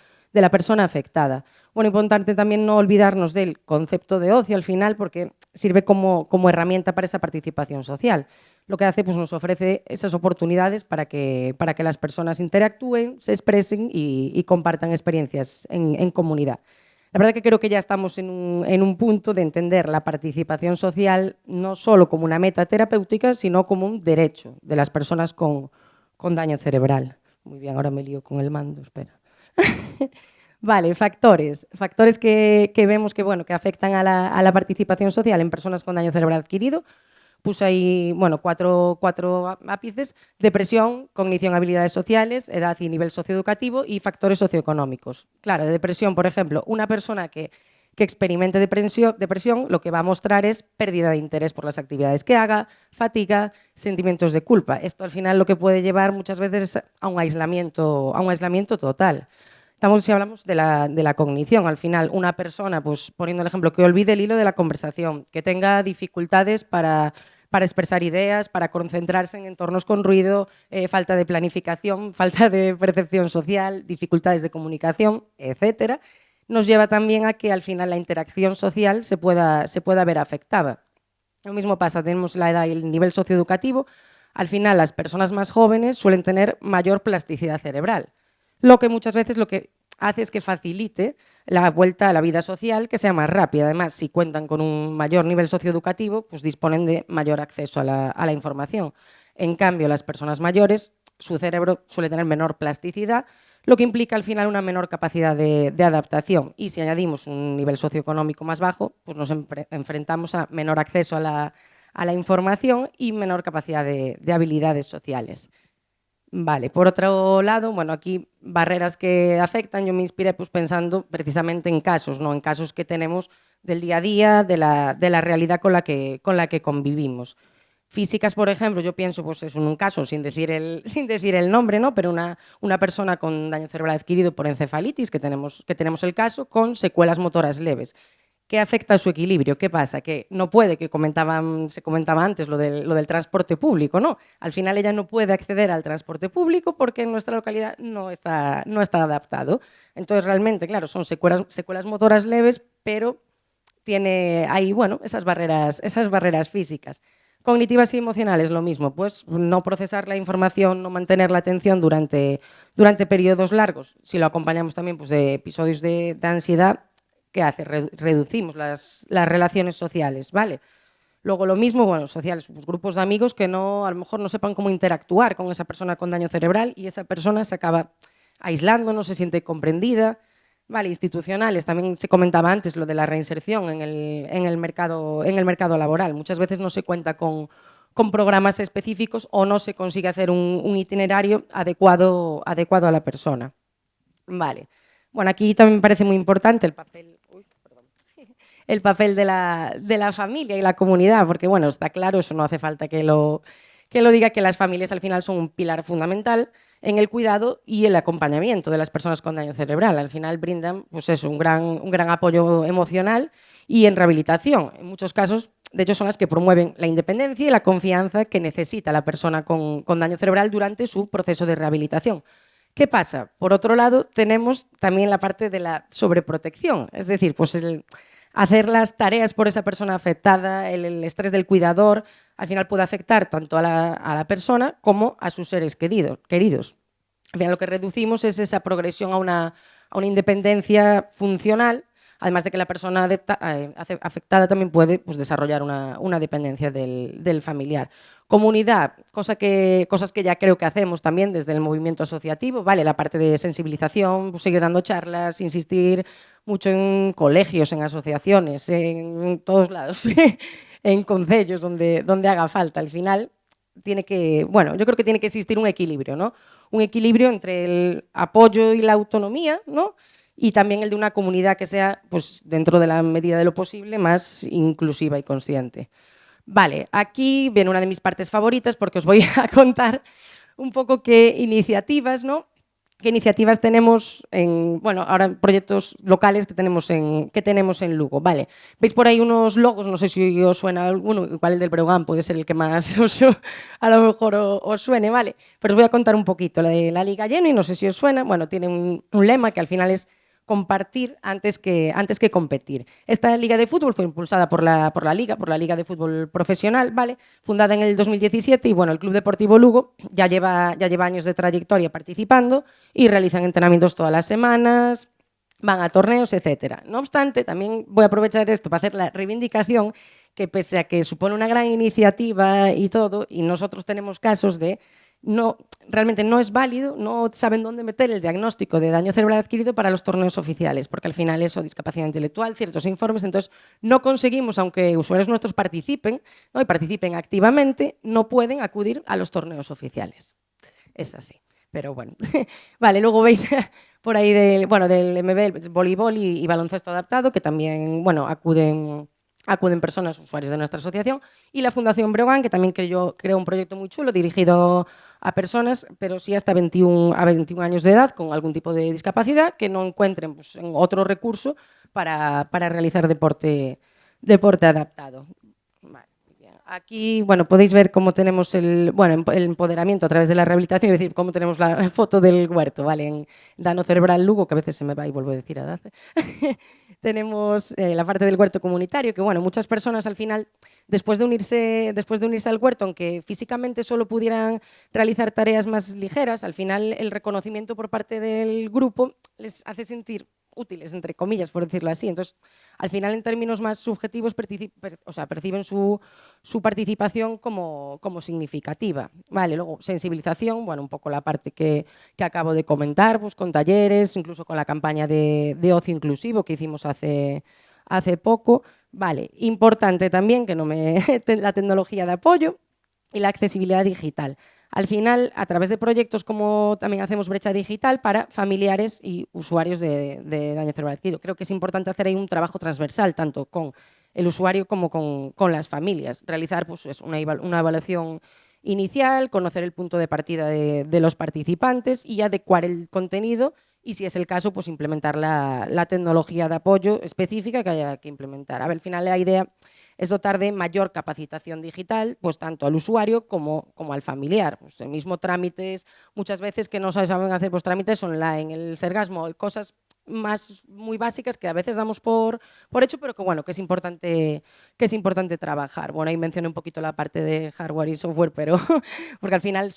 afectada. Bueno, importante también no olvidarnos del concepto de ocio al final, porque sirve como herramienta para esa participación social. Lo que hace, pues nos ofrece esas oportunidades para que las personas interactúen, se expresen y compartan experiencias en comunidad. La verdad que creo que ya estamos en un punto de entender la participación social no solo como una meta terapéutica, sino como un derecho de las personas con daño cerebral. Muy bien, ahora me lío con el mando, espera. Vale, factores que vemos que afectan a la participación social en personas con daño cerebral adquirido. Puse ahí, bueno, cuatro ápices: depresión, cognición, habilidades sociales, edad y nivel socioeducativo y factores socioeconómicos. Claro, de depresión, por ejemplo, una persona que experimente depresión lo que va a mostrar es pérdida de interés por las actividades que haga, fatiga, sentimientos de culpa. Esto al final lo que puede llevar muchas veces a un aislamiento total. Si hablamos de la cognición, al final una persona, pues poniendo el ejemplo, que olvide el hilo de la conversación, que tenga dificultades para expresar ideas, para concentrarse en entornos con ruido, falta de planificación, falta de percepción social, dificultades de comunicación, etcétera, nos lleva también a que al final la interacción social se pueda ver afectada. Lo mismo pasa, tenemos la edad y el nivel socioeducativo. Al final las personas más jóvenes suelen tener mayor plasticidad cerebral, lo que muchas veces lo que hace es que facilite la vuelta a la vida social, que sea más rápida. Además, si cuentan con un mayor nivel socioeducativo, pues disponen de mayor acceso a la información. En cambio, las personas mayores, su cerebro suele tener menor plasticidad, lo que implica al final una menor capacidad de adaptación. Y si añadimos un nivel socioeconómico más bajo, pues nos enfrentamos a menor acceso a la información y menor capacidad de habilidades sociales. Vale, por otro lado, bueno, aquí barreras que afectan, yo me inspiré pues pensando precisamente en casos, ¿no?, en casos que tenemos del día a día, de la realidad con la que convivimos. Físicas, por ejemplo, yo pienso, pues es un caso, sin decir el nombre, ¿no?, pero una persona con daño cerebral adquirido por encefalitis, que tenemos el caso, con secuelas motoras leves. ¿Qué afecta a su equilibrio? ¿Qué pasa? Que no puede, se comentaba antes lo del transporte público, ¿no? Al final ella no puede acceder al transporte público porque en nuestra localidad no está adaptado. Entonces, realmente, claro, son secuelas motoras leves, pero tiene ahí, bueno, esas barreras físicas. Cognitivas y emocionales, lo mismo, pues no procesar la información, no mantener la atención durante periodos largos. Si lo acompañamos también pues, de episodios de ansiedad, ¿qué hace? Reducimos las relaciones sociales, ¿vale? Luego lo mismo, bueno, sociales, pues, grupos de amigos que a lo mejor no sepan cómo interactuar con esa persona con daño cerebral y esa persona se acaba aislando, no se siente comprendida. Vale, institucionales, también se comentaba antes lo de la reinserción en el mercado laboral. Muchas veces no se cuenta con programas específicos o no se consigue hacer un itinerario adecuado a la persona. Vale. Bueno, aquí también me parece muy importante el papel de la familia y la comunidad, porque bueno, está claro, eso no hace falta que lo diga, que las familias al final son un pilar fundamental en el cuidado y el acompañamiento de las personas con daño cerebral. Al final brindan pues eso, un gran apoyo emocional y en rehabilitación. En muchos casos, de hecho, son las que promueven la independencia y la confianza que necesita la persona con daño cerebral durante su proceso de rehabilitación. ¿Qué pasa? Por otro lado, tenemos también la parte de la sobreprotección, es decir, pues hacer las tareas por esa persona afectada, el estrés del cuidador, al final puede afectar tanto a la persona como a sus seres queridos. Al final lo que reducimos es esa progresión a una independencia funcional, además de que la persona afectada también puede pues, desarrollar una dependencia del familiar. Comunidad, cosas que ya creo que hacemos también desde el movimiento asociativo, ¿vale? La parte de sensibilización, pues, seguir dando charlas, insistir mucho en colegios, en asociaciones, en todos lados, en concellos donde haga falta. Al final yo creo que tiene que existir un equilibrio, ¿no? Un equilibrio entre el apoyo y la autonomía, ¿no? Y también el de una comunidad que sea, pues, dentro de la medida de lo posible, más inclusiva y consciente. Vale, aquí viene una de mis partes favoritas porque os voy a contar un poco qué iniciativas, ¿no? ¿Qué iniciativas tenemos ahora en proyectos locales que tenemos en Lugo? Vale, veis por ahí unos logos, no sé si os suena alguno, igual el del Breogán puede ser el que más a lo mejor os suene, ¿vale? Pero os voy a contar un poquito. La de la Liga Lleno, y no sé si os suena, bueno, tiene un lema que al final es compartir antes que competir. Esta liga de fútbol fue impulsada por la Liga de Fútbol Profesional, ¿vale? Fundada en el 2017 y bueno, el Club Deportivo Lugo ya lleva años de trayectoria participando y realizan entrenamientos todas las semanas, van a torneos, etcétera. No obstante, también voy a aprovechar esto para hacer la reivindicación que pese a que supone una gran iniciativa y todo, y nosotros tenemos casos de realmente no es válido, no saben dónde meter el diagnóstico de daño cerebral adquirido para los torneos oficiales, porque al final eso, discapacidad intelectual, ciertos informes, entonces no conseguimos, aunque usuarios nuestros participen, ¿no? Y participen activamente, no pueden acudir a los torneos oficiales. Es así, pero bueno. Vale, luego veis por ahí del MB, voleibol y baloncesto adaptado, que también, bueno, acuden personas usuarias de nuestra asociación, y la Fundación Breogán, que también creó un proyecto muy chulo dirigido a personas, pero sí hasta 21 años de edad con algún tipo de discapacidad que no encuentren pues, en otro recurso para realizar deporte adaptado. Vale. Aquí, bueno, podéis ver cómo tenemos el empoderamiento a través de la rehabilitación, es decir, cómo tenemos la foto del huerto, ¿vale? En Daño Cerebral Lugo, que a veces se me va y vuelvo a decir a Dace. Tenemos la parte del huerto comunitario, que bueno, muchas personas al final, después de unirse al huerto, aunque físicamente solo pudieran realizar tareas más ligeras, al final el reconocimiento por parte del grupo les hace sentir útiles, entre comillas, por decirlo así. Entonces, al final, en términos más subjetivos, perciben su participación como significativa. Vale, luego, sensibilización, bueno, un poco la parte que acabo de comentar, pues con talleres, incluso con la campaña de ocio inclusivo que hicimos hace poco. Vale, importante también la tecnología de apoyo y la accesibilidad digital. Al final, a través de proyectos como también hacemos brecha digital para familiares y usuarios de daño cerebral adquirido. Creo que es importante hacer ahí un trabajo transversal, tanto con el usuario como con las familias. Realizar pues, una evaluación inicial, conocer el punto de partida de los participantes y adecuar el contenido y si es el caso, pues implementar la tecnología de apoyo específica que haya que implementar. A ver, al final la idea es dotar de mayor capacitación digital, pues tanto al usuario como al familiar. Pues el mismo trámites, muchas veces que no saben hacer pues, trámites online, el Sergasmo, cosas muy básicas que a veces damos por hecho, pero que bueno, que es importante trabajar. Bueno, ahí mencioné un poquito la parte de hardware y software, pero porque al final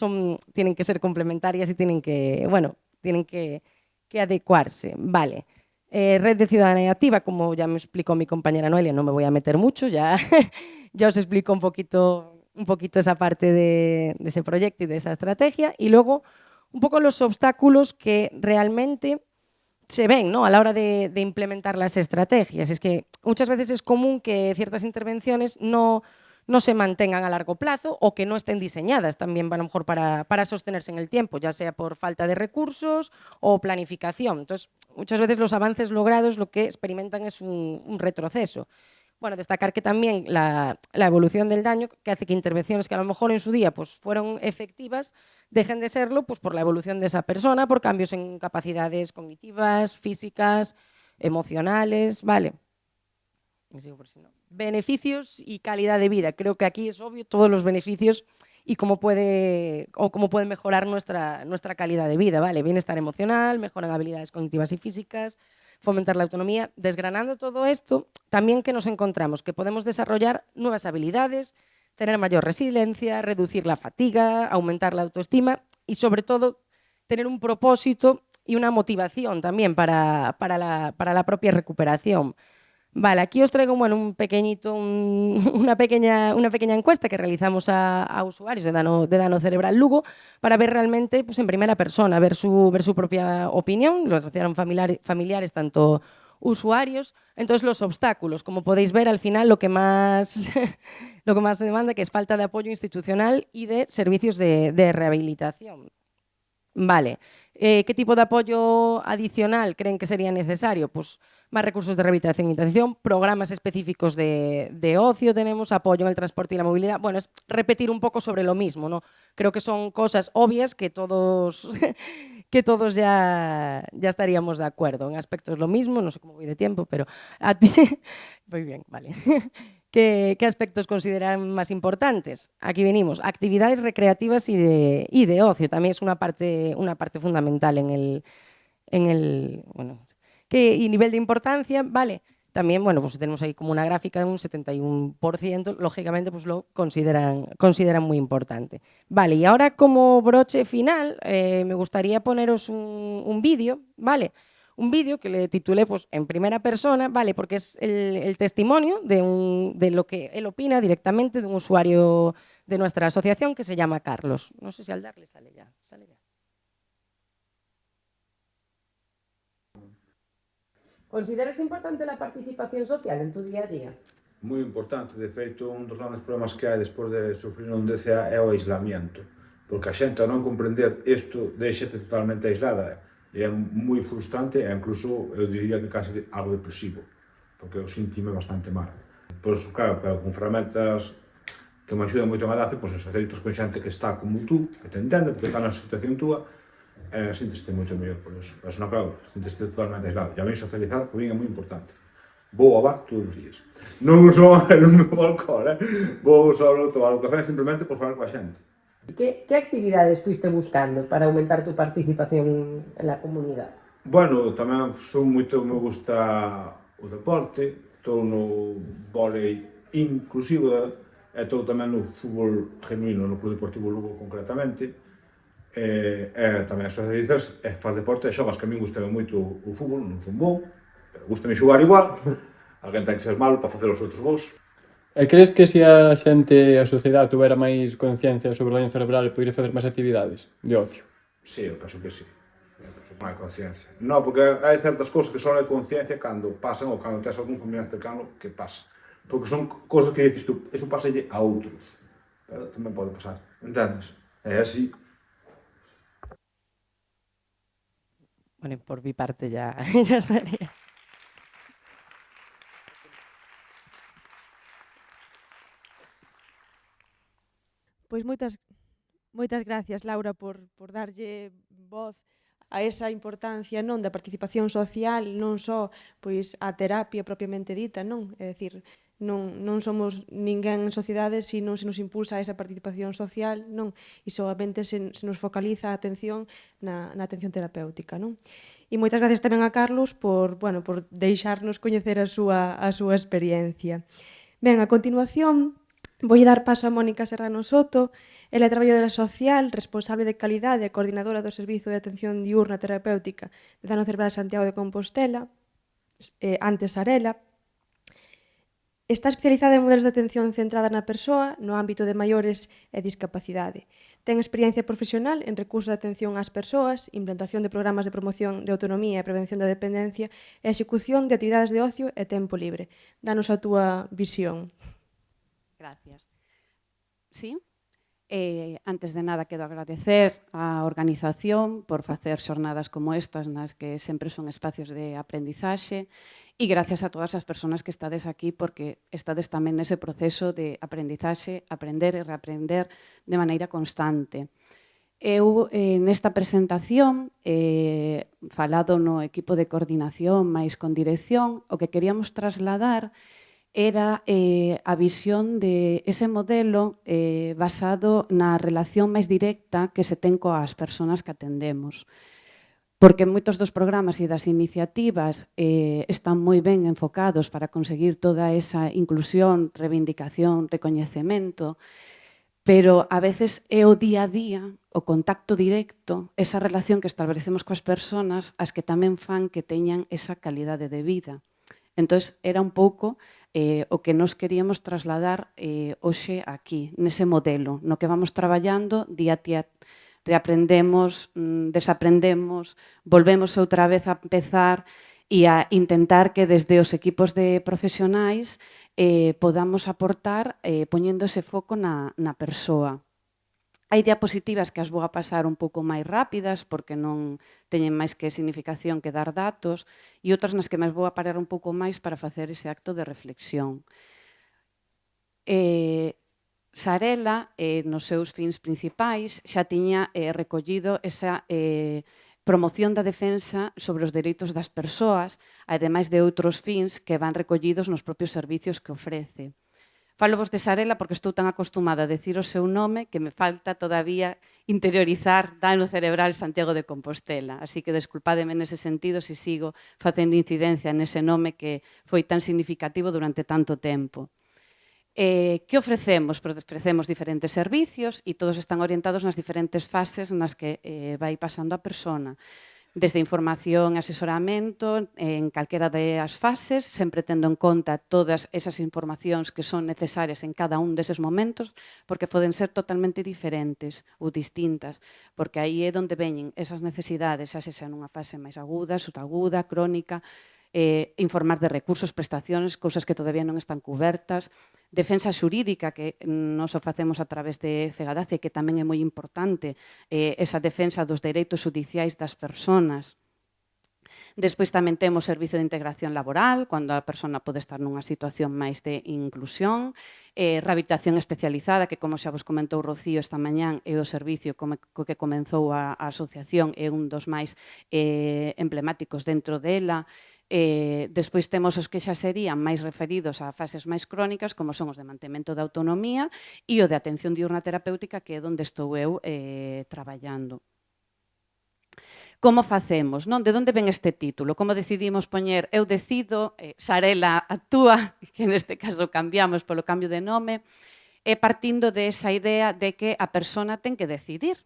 tienen que ser complementarias y tienen que adecuarse. Vale. Red de Ciudadanía Activa, como ya me explicó mi compañera Noelia, no me voy a meter mucho, ya os explico un poquito esa parte de ese proyecto y de esa estrategia, y luego un poco los obstáculos que realmente se ven, ¿no?, a la hora de implementar las estrategias. Es que muchas veces es común que ciertas intervenciones no se mantengan a largo plazo o que no estén diseñadas también a lo mejor para sostenerse en el tiempo, ya sea por falta de recursos o planificación. Entonces, muchas veces los avances logrados lo que experimentan es un retroceso. Bueno, destacar que también la evolución del daño, que hace que intervenciones que a lo mejor en su día pues, fueron efectivas, dejen de serlo pues, por la evolución de esa persona, por cambios en capacidades cognitivas, físicas, emocionales, ¿vale? Beneficios y calidad de vida. Creo que aquí es obvio todos los beneficios y cómo puede mejorar nuestra calidad de vida, ¿vale? Bienestar emocional, mejoran habilidades cognitivas y físicas, fomentar la autonomía. Desgranando todo esto, también que nos encontramos que podemos desarrollar nuevas habilidades, tener mayor resiliencia, reducir la fatiga, aumentar la autoestima y, sobre todo, tener un propósito y una motivación también para la propia recuperación. Vale, aquí os traigo una pequeña encuesta que realizamos a usuarios de Dano Cerebral Lugo para ver realmente pues, en primera persona, ver su propia opinión, lo asociaron familiares, tanto usuarios. Entonces, los obstáculos, como podéis ver, al final lo que más se demanda que es falta de apoyo institucional y de servicios de rehabilitación. Vale, ¿qué tipo de apoyo adicional creen que sería necesario? Pues más recursos de rehabilitación e intervención, programas específicos de ocio tenemos, apoyo en el transporte y la movilidad. Bueno, es repetir un poco sobre lo mismo, ¿no? Creo que son cosas obvias que todos ya estaríamos de acuerdo. En aspectos lo mismo, no sé cómo voy de tiempo, pero a ti... Voy bien, vale. ¿Qué aspectos consideran más importantes? Aquí venimos, actividades recreativas y de ocio. También es una parte fundamental y nivel de importancia, vale. También, bueno, pues tenemos ahí como una gráfica de un 71%, lógicamente pues lo consideran muy importante. Vale, y ahora como broche final, me gustaría poneros un vídeo, ¿vale? Un vídeo que le titulé pues, en primera persona, ¿vale? Porque es el testimonio de lo que él opina directamente de un usuario de nuestra asociación que se llama Carlos. No sé si al darle sale ya. ¿Consideras importante la participación social en tu día a día? Moi importante, de feito, un dos grandes problemas que hai despois de sufrir un DCA é o aislamiento, porque a xente a non comprender isto deixate totalmente aislada, e é moi frustrante e incluso eu diría que casi algo depresivo, porque eu sentime bastante mal. Pois claro, pero con ferramentas que me axudan moito a edade, pois socializas con xente que está como tú, que te entende, porque está na situación túa, sínteste moito mellor por iso. Pero non, claro, sínteste totalmente aislado. E a mí socializar, por mí, é moi importante. Vou ao bar todos os días. Non uso o meu alcohol, vou só tomar o café simplemente por falar coa xente. ¿Qué actividades fuiste buscando para aumentar tu participación en la comunidad? Bueno, tamén me gusta o deporte, estou no vólei inclusivo e estou tamén no fútbol genuino, no Club Deportivo Lugo concretamente, e tamén socializas e faz deporte e xogas, que a mí gustame moito o fútbol, non son bon, pero gustame xogar igual, alguén ten que ser malo para facer os outros bons. E crees que se a xente, a sociedade, tuvera máis conciencia sobre o daño cerebral, podería facer máis actividades de ocio? Sí, eu penso que sí. Non hai conciencia. Non, porque hai certas cousas que só hai conciencia cando pasan ou cando tens algún familiar cercano que pasa. Porque son cousas que dices tú, eso pasalle a outros. Pero tamén pode pasar, entendes? É así. Bueno, por mi parte ya estaría. Pois moitas gracias, Laura, por darlle voz a esa importancia non da participación social, non só pois a terapia propiamente dita, non? É dicir, non somos ninguén en sociedade se non se nos impulsa a esa participación social, non? E solamente se nos focaliza a atención na atención terapéutica, non? E moitas gracias tamén a Carlos por deixarnos coñecer a súa experiencia. Ben, a continuación, vou dar paso a Mónica Serrano Soto. Ela é traballadora social, responsable de calidade e coordinadora do Servizo de Atención Diurna Terapéutica de Dano Cerebral Santiago de Compostela, antes Sarela. Está especializada en modelos de atención centrada na persoa no ámbito de maiores e discapacidade. Ten experiencia profesional en recursos de atención ás persoas, implantación de programas de promoción de autonomía e prevención da dependencia e execución de actividades de ocio e tempo libre. Danos a túa visión. Gracias. Sí. Antes de nada, quero agradecer á organización por facer xornadas como estas, nas que sempre son espacios de aprendizaxe, e gracias a todas as persoas que estades aquí, porque estades tamén nese proceso de aprendizaxe, aprender e reaprender de maneira constante. Eu, nesta presentación, falado no equipo de coordinación máis con dirección, o que queríamos trasladar era a visión de ese modelo basado na relación máis directa que se ten coas persoas que atendemos. Porque moitos dos programas e das iniciativas están moi ben enfocados para conseguir toda esa inclusión, reivindicación, recoñecemento, pero a veces é o día a día, o contacto directo, esa relación que establecemos coas persoas, as que tamén fan que teñan esa calidade de vida. Entón, era un pouco o que nos queríamos trasladar hoxe aquí, nese modelo, no que vamos traballando día a día, reaprendemos, desaprendemos, volvemos outra vez a empezar e a intentar que desde os equipos de profesionais podamos aportar poñendo ese foco na persoa. Hai diapositivas que as vou a pasar un pouco máis rápidas porque non teñen máis que significación que dar datos e outras nas que me vou a parar un pouco máis para facer ese acto de reflexión. Sarela, nos seus fins principais, xa tiña recollido esa promoción da defensa sobre os dereitos das persoas, ademais de outros fins que van recollidos nos propios servicios que ofrece. Falo vos de Sarela porque estou tan acostumada a decir o seu nome que me falta todavía interiorizar Dano Cerebral Santiago de Compostela. Así que desculpádeme nese sentido se sigo facendo incidencia nese nome que foi tan significativo durante tanto tempo. Que ofrecemos? Ofrecemos diferentes servicios e todos están orientados nas diferentes fases nas que vai pasando a persona. Desde información e asesoramento en calquera das fases, sempre tendo en conta todas esas informacións que son necesarias en cada un deses momentos, porque poden ser totalmente diferentes ou distintas, porque aí é onde veñen esas necesidades, xa sexa nunha fase máis aguda, subaguda, crónica, informar de recursos, prestacións, cousas que todavía non están cubertas, defensa xurídica que nos o facemos a través de Fegadacia, que tamén é moi importante, esa defensa dos dereitos judiciais das persoas. Despois tamén temos servizo de integración laboral, cando a persona pode estar nunha situación máis de inclusión, rehabilitación especializada, que como xa vos comentou Rocío esta mañán, é o servicio co que comenzou a asociación, é un dos máis emblemáticos dentro dela. Despois temos os que xa serían máis referidos a fases máis crónicas, como son os de mantemento da autonomía e o de atención diurna terapéutica, que é onde estou eu traballando. Como facemos? Non? De onde ven este título? Como decidimos poñer eu decido, Sarela actúa, que neste caso cambiamos polo cambio de nome, e partindo de esa idea de que a persona ten que decidir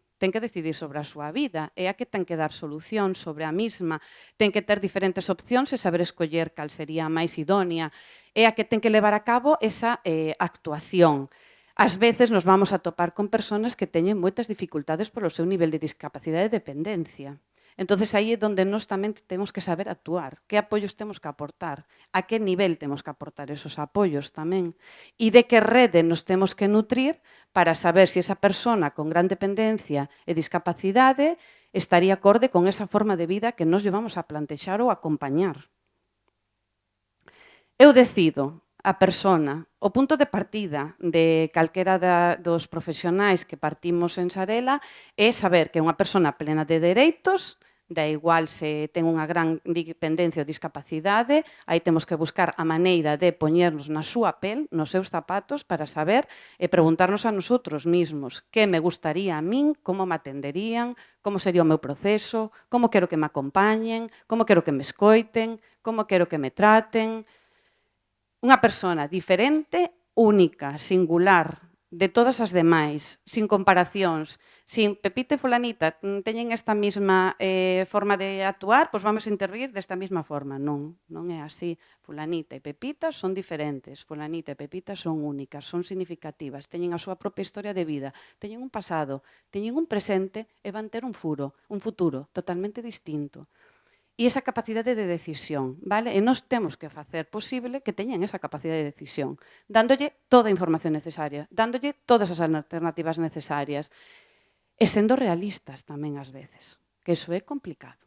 sobre a súa vida, é a que ten que dar solución sobre a mesma, ten que ter diferentes opcións e saber escoller cal sería a máis idónea, é a que ten que levar a cabo esa actuación. Ás veces nos vamos a topar con persoas que teñen moitas dificultades polo seu nivel de discapacidade e dependencia. Entonces, aí é onde nós tamén temos que saber actuar. Que apoios temos que aportar? A que nivel temos que aportar esos apoios tamén? E de que rede nos temos que nutrir para saber se esa persona con gran dependencia e discapacidade estaría acorde con esa forma de vida que nos llevamos a plantexar ou acompañar. Eu decido, a persona, o punto de partida de calquera dos profesionais que partimos en Sarela é saber que é unha persona plena de dereitos, Da igual se ten unha gran dependencia ou discapacidade, aí temos que buscar a maneira de poñernos na súa pel, nos seus zapatos, para saber e preguntarnos a nosotros mismos que me gustaría a min, como me atenderían, como sería o meu proceso, como quero que me acompañen, como quero que me escoiten, como quero que me traten. Unha persona diferente, única, singular, de todas as demais, sin comparacións, sin Pepita e fulanita teñen esta mesma forma de actuar, pois vamos a intervir desta mesma forma. Non, non é así. Fulanita e Pepita son diferentes, fulanita e Pepita son únicas, son significativas, teñen a súa propia historia de vida, teñen un pasado, teñen un presente e van ter un futuro totalmente distinto. E esa capacidade de decisión, vale? E nós temos que facer posible que teñan esa capacidade de decisión, dándolle toda a información necesaria, dándolle todas as alternativas necesarias e sendo realistas tamén ás veces, que iso é complicado.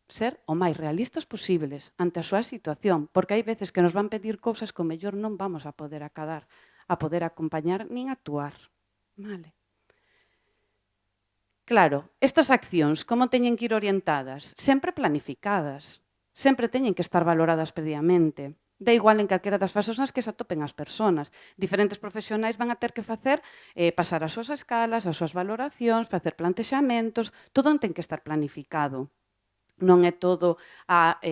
Ser o máis realistas posibles ante a súa situación, porque hai veces que nos van pedir cousas que o mellor non vamos a poder acadar, a poder acompañar nin actuar, vale? Claro, estas accións, como teñen que ir orientadas? Sempre planificadas, sempre teñen que estar valoradas previamente. Da igual en calquera das fases nas que se atopen as persoas. Diferentes profesionais van a ter que facer, pasar as súas escalas, as súas valoracións, facer plantexamentos, todo ten que estar planificado. Non é todo a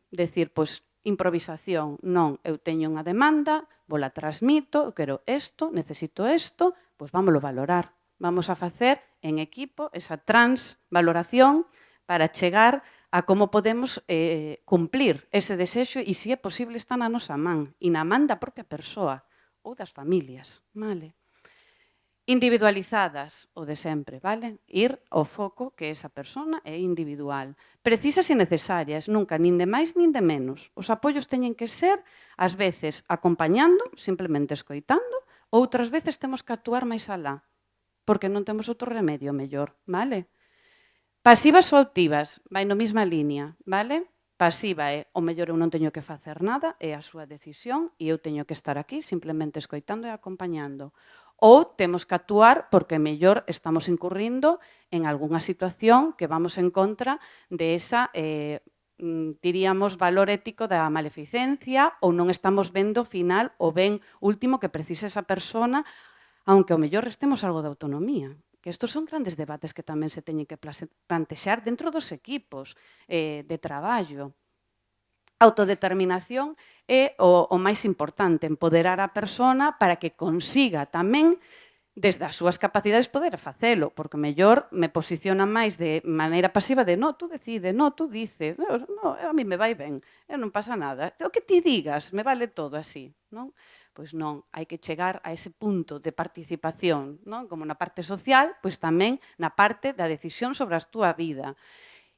decir, pois, improvisación. Non, eu teño unha demanda, vou la transmito, eu quero isto, necesito isto, pois vámoslo valorar. Vamos a facer en equipo esa transvaloración para chegar a como podemos cumplir ese desexo e, se é posible, está na nosa man e na man da propia persoa ou das familias, vale? Individualizadas, o de sempre, vale? Ir ao foco que esa persona é individual. Precisas e necesarias, nunca nin de máis nin de menos. Os apoios teñen que ser, ás veces, acompañando, simplemente escoitando, outras veces temos que actuar máis alá, porque non temos outro remedio mellor, vale? Pasivas ou activas, vai na mesma línea, vale? Pasiva é, o mellor eu non teño que facer nada, é a súa decisión e eu teño que estar aquí simplemente escoitando e acompañando. Ou temos que actuar porque mellor estamos incurrindo en algunha situación que vamos en contra de esa, diríamos, valor ético da maleficencia, ou non estamos vendo final o ben último que precisa esa persona, aunque ao mellor restemos algo de autonomía. Que estos son grandes debates que tamén se teñen que plantexar dentro dos equipos de traballo. Autodeterminación é o máis importante, empoderar a persona para que consiga tamén, desde as súas capacidades, poder facelo, porque mellor me posiciona máis de maneira pasiva de no, tú decide, no, tú dice, no, a mí me vai ben, non pasa nada, o que ti digas, me vale todo así, non? Pois non, hai que chegar a ese punto de participación, non? Como na parte social, pois tamén na parte da decisión sobre a túa vida.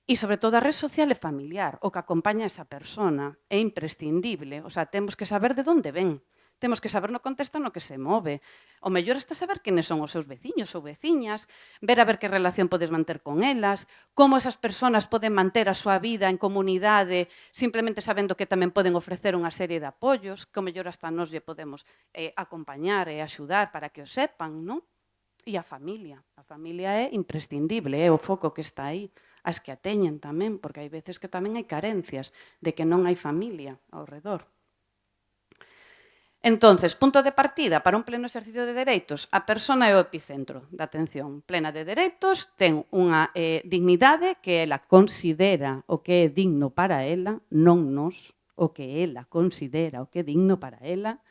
E, sobre todo, a red social e familiar, o que acompaña a esa persona, é imprescindible, o sea, temos que saber de onde ven. Temos que saber no contexto no que se move. O mellor está saber quenes son os seus veciños ou veciñas, ver a ver que relación podes manter con elas, como esas persoas poden manter a súa vida en comunidade simplemente sabendo que tamén poden ofrecer unha serie de apoios, que o mellor hasta nós lle podemos acompañar e axudar para que o sepan, non? E a familia é imprescindible, é o foco que está aí, as que a teñen tamén, porque hai veces que tamén hai carencias de que non hai familia ao redor. Entonces, punto de partida para un pleno exercicio de dereitos, a persona é o epicentro da atención plena de dereitos, ten unha dignidade que ela considera o que é digno para ela, non nós, o que ela considera o que é digno para ela.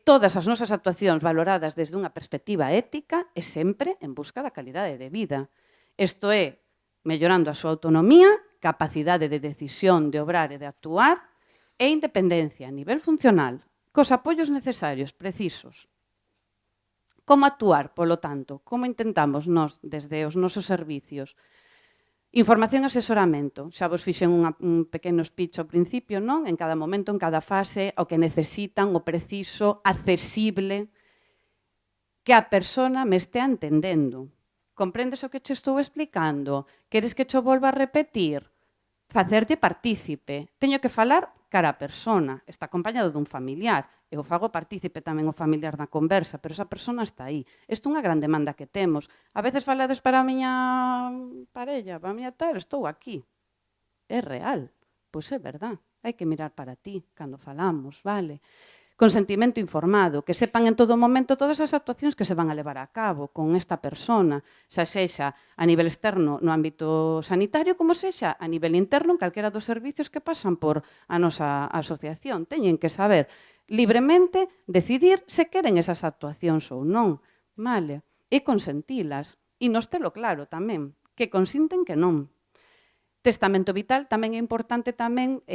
Todas as nosas actuacións valoradas desde unha perspectiva ética e sempre en busca da calidade de vida. Isto é, mellorando a súa autonomía, capacidade de decisión, de obrar e de actuar e independencia a nivel funcional, cos apoios necesarios, precisos. Como actuar, polo tanto? Como intentamos nós, desde os nosos servicios? Información e asesoramento. Xa vos fixen un pequeno speech ao principio, non? En cada momento, en cada fase, o que necesitan, o preciso, accesible, que a persona me estea entendendo. Comprendes o que che estou explicando? Queres que che volva a repetir? Facerlle partícipe. Teño que falar cara a persona, está acompañado dun familiar, e o fago partícipe tamén o familiar na conversa, pero esa persona está aí. Isto é unha gran demanda que temos. A veces falades para a miña parella, para a miña tal, estou aquí. É real. Pois é verdad. Hai que mirar para ti cando falamos, vale? Consentimento informado, que sepan en todo momento todas as actuacións que se van a levar a cabo con esta persona, xa sexa a nivel externo no ámbito sanitario, como sexa a nivel interno en calquera dos servicios que pasan por a nosa asociación. Teñen que saber libremente decidir se queren esas actuacións ou non, vale? E consentilas. E nos telo claro tamén, que consinten que non. Testamento vital tamén é importante tamén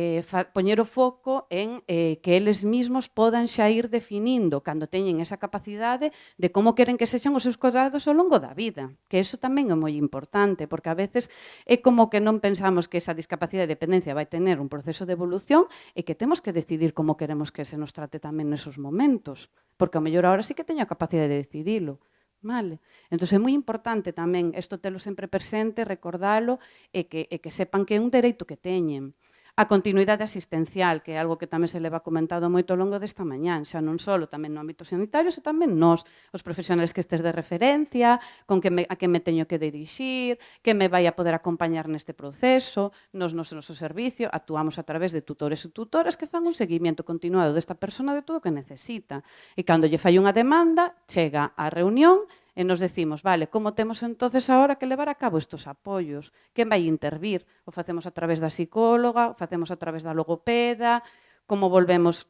poñer o foco en que eles mismos podan xa ir definindo cando teñen esa capacidade de como queren que sexan os seus cuidados ao longo da vida, que eso tamén é moi importante, porque a veces é como que non pensamos que esa discapacidade de dependencia vai tener un proceso de evolución e que temos que decidir como queremos que se nos trate tamén nesos momentos, porque ao mellor agora sí que teño a capacidade de decidilo. Vale. Entón, é moi importante tamén isto telo sempre presente, recordalo e que sepan que é un dereito que teñen. A continuidade asistencial, que é algo que tamén se leva comentado moito ao longo desta mañán, xa non só tamén no ámbito sanitario, xa tamén nós, os profesionales que estes de referencia, a que me teño que dirixir, que me vai a poder acompañar neste proceso, nos noso servicio, actuamos a través de tutores e tutoras que fan un seguimento continuado desta persona de todo o que necesita. E cando lle fai unha demanda, chega á reunión e nos decimos, vale, como temos entonces agora que levar a cabo estes apoios? Quen vai intervir? O facemos a través da psicóloga, o facemos a través da logopeda, como volvemos...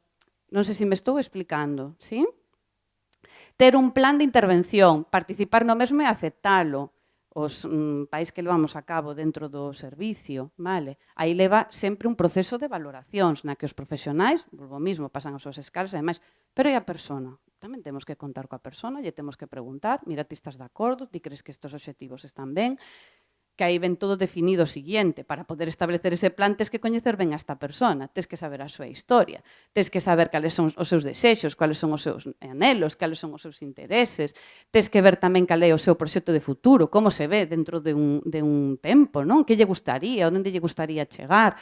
Non sei se me estou explicando, sí? Ter un plan de intervención, participar no mesmo e aceptalo. Os pais que levamos a cabo dentro do servicio, vale? Aí leva sempre un proceso de valoracións na que os profesionais, volvo mismo, pasan as súas escalas e demais, pero e a persona? Tamén temos que contar coa persona, lle temos que preguntar, mira, ti estás de acordo, ti crees que estes obxectivos están ben, que aí ven todo definido o siguiente. Para poder establecer ese plan, tes que coñecer ben a esta persona, tes que saber a súa historia, tes que saber cales son os seus desexos, cales son os seus anhelos, cales son os seus intereses, tes que ver tamén cal é o seu proxecto de futuro, como se ve dentro de un tempo, non? Que lle gustaría, onde lle gustaría chegar,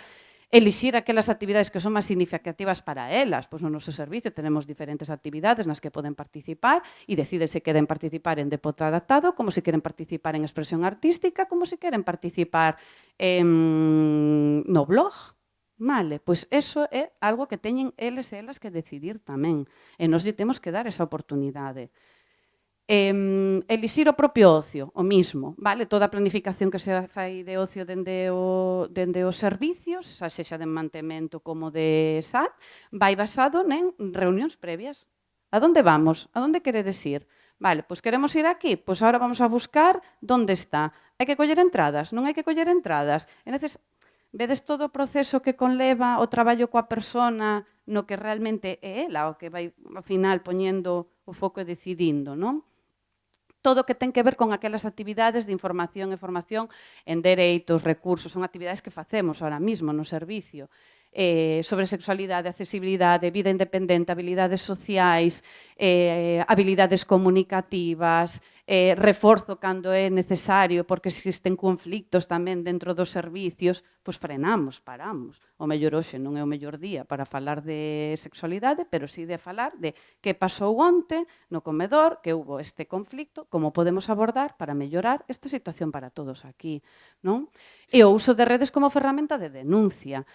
elixir aquelas actividades que son máis significativas para elas. Pois no noso servicio tenemos diferentes actividades nas que poden participar e deciden se queren participar en deporte adaptado, como se queren participar en expresión artística, como se queren participar no blog. Vale, pois eso é algo que teñen eles e elas que decidir tamén. E nos lle temos que dar esa oportunidade. Elixir o propio ocio, o mismo, vale? Toda a planificación que se fai de ocio dende os servicios, xa sexa de mantemento como de SAT, vai basado en reunións previas. A donde vamos? A donde queredes ir? Vale, pois queremos ir aquí, pois agora vamos a buscar onde está. Hai que coller entradas? Non hai que coller entradas? Vedes todo o proceso que conleva o traballo coa persona no que realmente é ela o que vai, ao final, poñendo o foco e decidindo, non? Todo o que ten que ver con aquelas actividades de información e formación en dereitos, recursos, son actividades que facemos ahora mismo no servicio, sobre sexualidade, accesibilidade, vida independente, habilidades sociais, habilidades comunicativas, reforzo cando é necesario porque existen conflictos tamén dentro dos servicios, pois frenamos, paramos. O mellor hoxe non é o mellor día para falar de sexualidade, pero sí de falar de que pasou onte no comedor, que hubo este conflicto, como podemos abordar para mellorar esta situación para todos aquí, non? E o uso de redes como ferramenta de denuncia,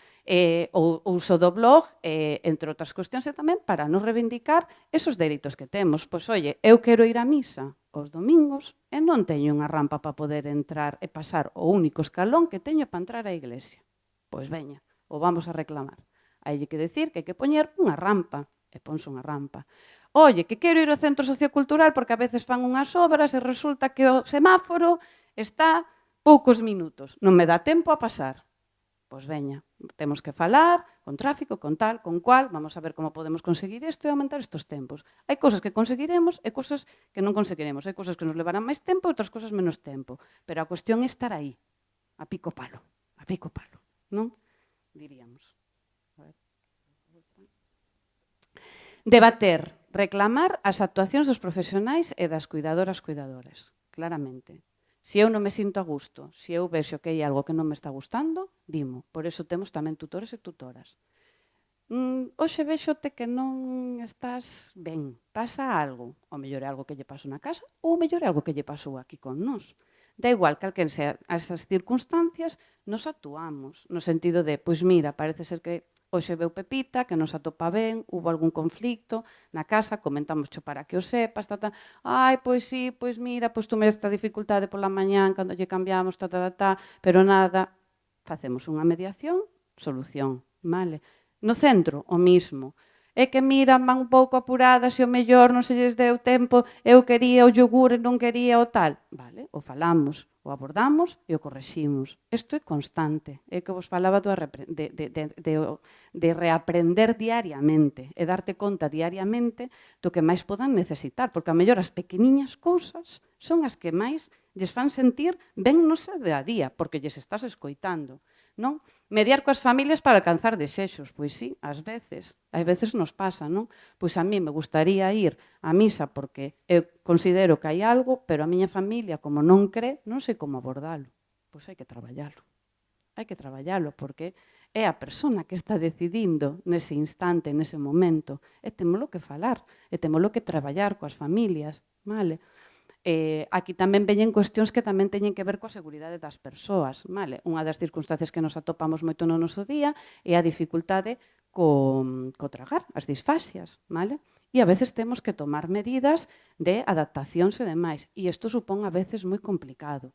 o uso do blog, entre outras cuestións, e tamén para nos reivindicar esos dereitos que temos. Pois, oye, eu quero ir á misa os domingos e non teño unha rampa para poder entrar e pasar o único escalón que teño para entrar á iglesia. Pois veña, o vamos a reclamar. Hai que decir que hai que poñer unha rampa, e ponse unha rampa. Oye, que quero ir ao centro sociocultural porque a veces fan unhas obras e resulta que o semáforo está poucos minutos, non me dá tempo a pasar. Pois veña, temos que falar con tráfico, con tal, con cual, vamos a ver como podemos conseguir isto e aumentar estes tempos. Hai cousas que conseguiremos e cousas que non conseguiremos. Hai cousas que nos levarán máis tempo e outras cousas menos tempo. Pero a cuestión é estar aí, a pico palo, non? Diríamos. Debater, reclamar as actuacións dos profesionais e das cuidadoras, claramente. Se eu non me sinto a gusto, se eu vexo que hai algo que non me está gustando, dimo. Por eso temos tamén tutores e tutoras. hoxe véxote que non estás ben, pasa algo. O mellor é algo que lle pasou na casa ou o mellor é algo que lle pasou aquí con nós. Da igual, calquen sea esas circunstancias, nos actuamos, no sentido de, pois mira, parece ser que hoxe veu Pepita, que nos atopa ben, hubo algún conflicto na casa, comentamos para que o sepas, ai, pois sí, pois mira, pois tú me esta dificultade pola mañán, cando lle cambiamos, pero nada, facemos unha mediación, solución, vale? No centro, o mismo. É que mira, van un pouco apuradas e o mellor non se lles deu tempo, eu quería o yogur e non quería o tal. Vale, o falamos, o abordamos e o correximos. Isto é constante. É que vos falaba de reaprender diariamente e darte conta diariamente do que máis podan necesitar, porque a mellor as pequeniñas cousas son as que máis lles fan sentir ben no seu día a día, porque lles estás escoitando. Non? Mediar coas familias para alcanzar desexos, pois sí, ás veces nos pasa, non? Pois a mí me gustaría ir á misa porque eu considero que hai algo, pero a miña familia, como non cree, non sei como abordalo. Pois hai que traballalo. Hai que traballalo porque é a persona que está decidindo nese instante, nese momento, e témolo que falar, e témolo que traballar coas familias, vale? Aquí tamén veñen cuestións que tamén teñen que ver coa seguridade das persoas. Vale? Unha das circunstancias que nos atopamos moito no noso día é a dificultade co tragar, as disfasias. Vale? E a veces temos que tomar medidas de adaptacións e demais. E isto supón a veces moi complicado.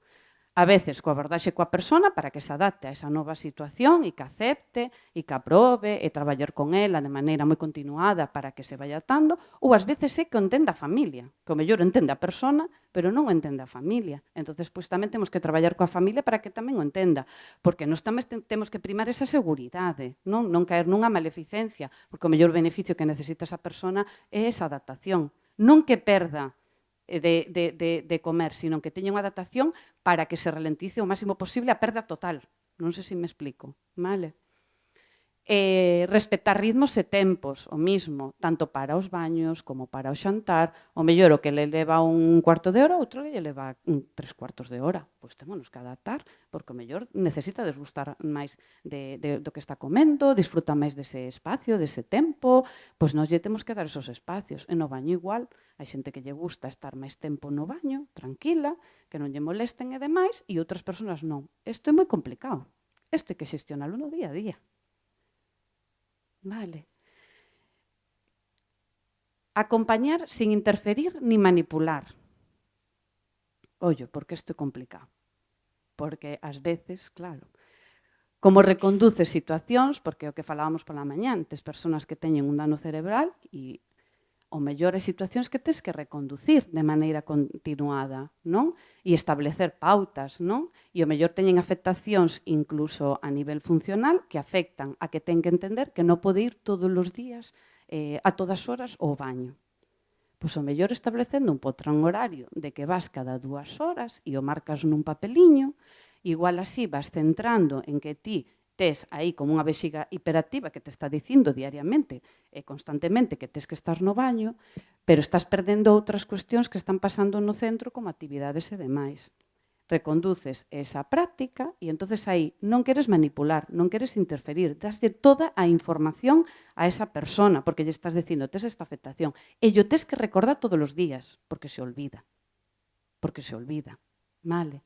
A veces coa abordaxe coa persona para que se adapte a esa nova situación e que acepte e que aprobe e traballar con ela de maneira moi continuada para que se vaya atando, ou ás veces é que o entenda a familia, que o mellor entende a persona, pero non o entende a familia. Entonces, pois tamén temos que traballar coa familia para que tamén o entenda, porque nós tamén temos que primar esa seguridade, non caer nunha maleficencia, porque o mellor beneficio que necesita esa persona é esa adaptación, non que perda de comer, sino que teña unha adaptación para que se ralentice o máximo posible a perda total. Non sei se me explico. Vale? Respetar ritmos e tempos, o mismo, tanto para os baños como para o xantar. O mellor o que le leva un cuarto de hora, outro lle leva 3/4 de hora. Pois témonos que adaptar, porque o mellor necesita desgustar máis do que está comendo, disfruta máis dese espacio, dese tempo, pois nós lle temos que dar esos espacios. E no baño igual, hai xente que lle gusta estar máis tempo no baño, tranquila, que non lle molesten e demais, e outras persoas non. Isto é moi complicado. Isto hai que xestionalo no día a día. Vale. Acompañar sin interferir ni manipular. Ollo, porque isto é complicado. Porque ás veces, claro, como reconduce situacións, porque o que falábamos pola mañán, tes persoas que teñen un dano cerebral e o mellor hai situacións que tes que reconducir de maneira continuada, non? E establecer pautas, non? E o mellor teñen afectacións incluso a nivel funcional que afectan a que ten que entender que non pode ir todos os días a todas horas ao baño. Pois o mellor establecendo un patrón horario de que vas cada 2 horas e o marcas nun papeliño, igual así vas centrando en que ti tes aí como unha vexiga hiperactiva que te está dicindo diariamente e constantemente que tes que estar no baño, pero estás perdendo outras cuestións que están pasando no centro como actividades e demais. Reconduces esa práctica e entonces aí non queres manipular, non queres interferir, daslle toda a información a esa persona, porque lle estás dicindo, tes esta afectación, e yo tes que recordar todos os días, porque se olvida. Porque se olvida. Vale?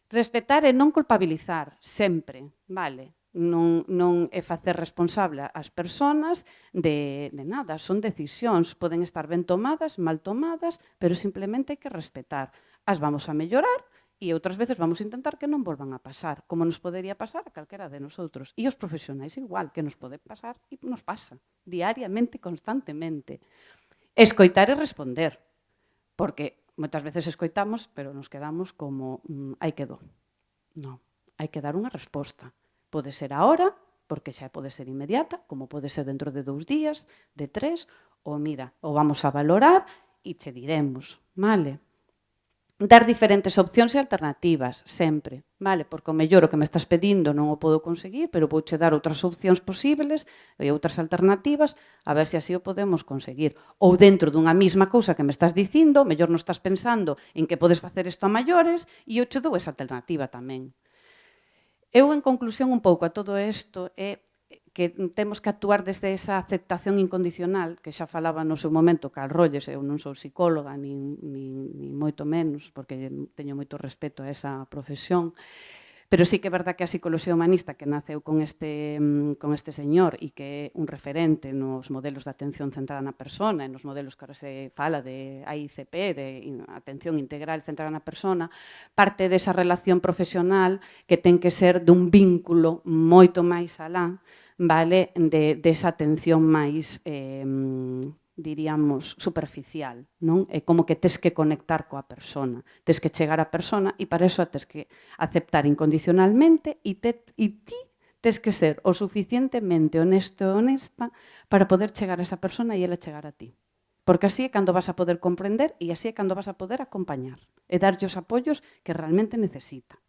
Respetar e non culpabilizar, sempre, vale? Non é facer responsable as persoas de nada, son decisións, poden estar ben tomadas, mal tomadas, pero simplemente hai que respetar. As vamos a mellorar e outras veces vamos a intentar que non volvan a pasar, como nos podería pasar a calquera de nosotros. E os profesionais igual, que nos pode pasar e nos pasa, diariamente, constantemente. Escoitar e responder, porque moitas veces escoitamos, pero nos quedamos como, aí quedou. Non, hai que dar unha resposta. Pode ser ahora, porque xa pode ser inmediata, como pode ser dentro de 2 días, de 3, ou mira, ou vamos a valorar e che diremos, vale? Dar diferentes opcións e alternativas, sempre, vale? Porque o mellor o que me estás pedindo non o podo conseguir, pero vouche dar outras opcións posibles e outras alternativas, a ver se así o podemos conseguir. Ou dentro dunha mesma cousa que me estás dicindo, mellor non estás pensando en que podes facer isto a maiores e eu che dou esa alternativa tamén. Eu, en conclusión, un pouco a todo isto é que temos que actuar desde esa aceptación incondicional, que xa falaba no seu momento Carl Rogers, eu non sou psicóloga, nin moito menos, porque teño moito respeto a esa profesión, pero sí que é verdad que a psicoloxía humanista que naceu con este señor e que é un referente nos modelos de atención centrada na persona e nos modelos que ahora se fala de AICP, de atención integral centrada na persona, parte desa relación profesional que ten que ser dun vínculo moito máis alá, vale, desa atención máis diríamos, superficial, non? É como que tes que conectar coa persona, tes que chegar á persona e para iso tes que aceptar incondicionalmente e ti tes que ser o suficientemente honesto e honesta para poder chegar a esa persona e ela chegar a ti. Porque así é cando vas a poder comprender e así é cando vas a poder acompañar e darlle os apoios que realmente necesita.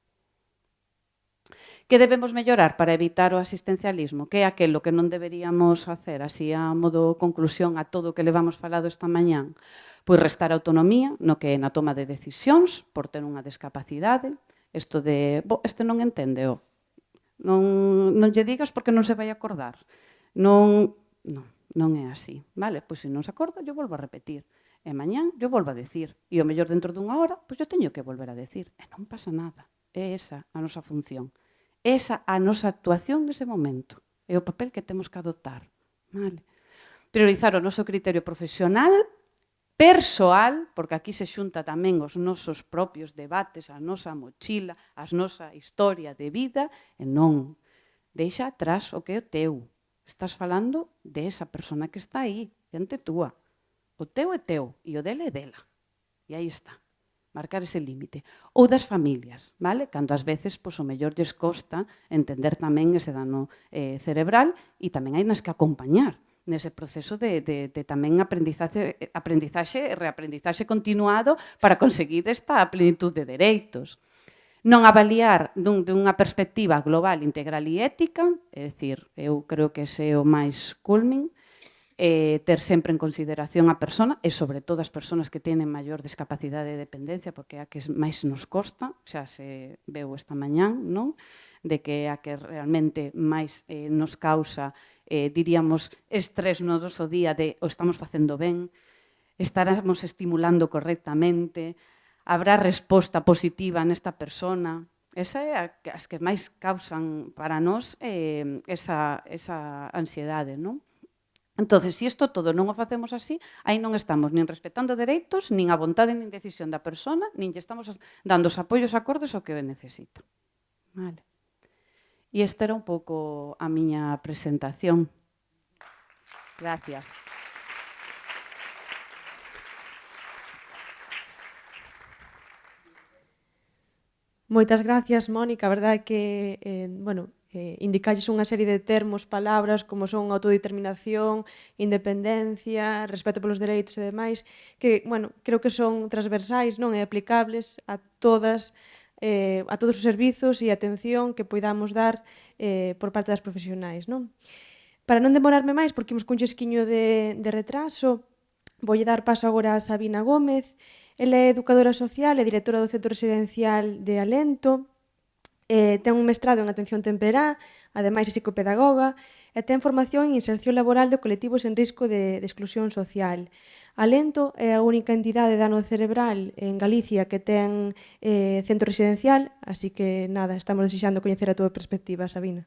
Que debemos mellorar para evitar o asistencialismo? Que é aquelo que non deberíamos hacer, así a modo conclusión a todo o que levamos falado esta mañán? Pois restar autonomía no que é na toma de decisións por ter unha discapacidade. Isto de, este non entende, non lle digas porque non se vai acordar. Non é así, vale? Pois se non se acorda, eu volvo a repetir. E mañán, eu volvo a decir. E o mellor dentro dunha hora, pois eu teño que volver a decir. E non pasa nada. É esa a nosa función. Esa a nosa actuación nese momento. É o papel que temos que adoptar. Vale? Priorizar o noso criterio profesional, persoal, porque aquí se xunta tamén os nosos propios debates, a nosa mochila, a nosa historia de vida, e non. Deixa atrás o que é o teu. Estás falando de esa persona que está aí, diante túa. O teu é teu e o dele é dela. E aí está. Marcar ese límite. Ou das familias, vale? Cando ás veces, pois, o mellor lles costa entender tamén ese dano cerebral e tamén hai nas que acompañar nese proceso de tamén aprendizaxe e reaprendizaxe continuado para conseguir esta plenitud de dereitos. Non avaliar dunha perspectiva global, integral e ética, é dicir, eu creo que ese é o máis culmin, ter sempre en consideración a persona e sobre todo as persoas que teñen maior discapacidade e dependencia, porque é a que máis nos costa, xa se veu esta mañán, non? De que é a que realmente máis nos causa, diríamos, estrés no noso día de o estamos facendo ben, estaremos estimulando correctamente, habrá resposta positiva nesta persona. Esa é as que máis causan para nós esa ansiedade, non? Entón, se isto todo non o facemos así, aí non estamos nin respetando dereitos, nin a vontade nin decisión da persona, nin lle estamos dando os apoios acordes ao que necesita. Vale. E esta era un pouco a miña presentación. Gracias. Moitas gracias, Mónica. A verdade é que, indicalles unha serie de termos, palabras, como son autodeterminación, independencia, respeto polos dereitos e demais, que, creo que son transversais, non e aplicables a todos os servizos e atención que poidamos dar por parte das profesionais, non? Para non demorarme máis, porque imos cun chesquiño de retraso, voulle dar paso agora a Sabina Gómez. Ela é educadora social e directora do Centro Residencial de Alento. Ten un mestrado en atención temperá, ademais é psicopedagoga, e ten formación en inserción laboral de colectivos en risco de exclusión social. Alento é a única entidade de dano cerebral en Galicia que ten centro residencial, así que nada, estamos desexando coñecer a túa perspectiva, Sabina.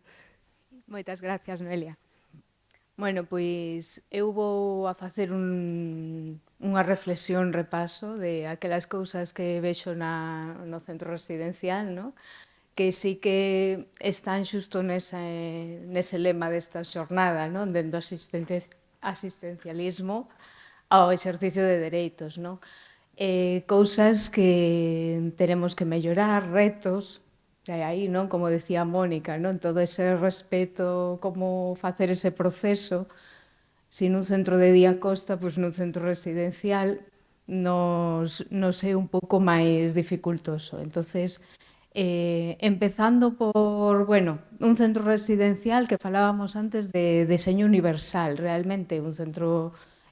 Moitas gracias, Noelia. Bueno, pois eu vou a facer unha reflexión, repaso de aquelas cousas que vexo no centro residencial, no? Que sí que están xusto nese lema desta xornada, non? Dentro do asistencialismo ao exercicio de dereitos, non? Cousas que teremos que mellorar, retos, e aí, non? Como decía Mónica, non? Todo ese respeto, como facer ese proceso, se nun centro de día costa, pois nun centro residencial nos é un pouco máis dificultoso. Entonces, empezando por, un centro residencial que falábamos antes de deseño universal, realmente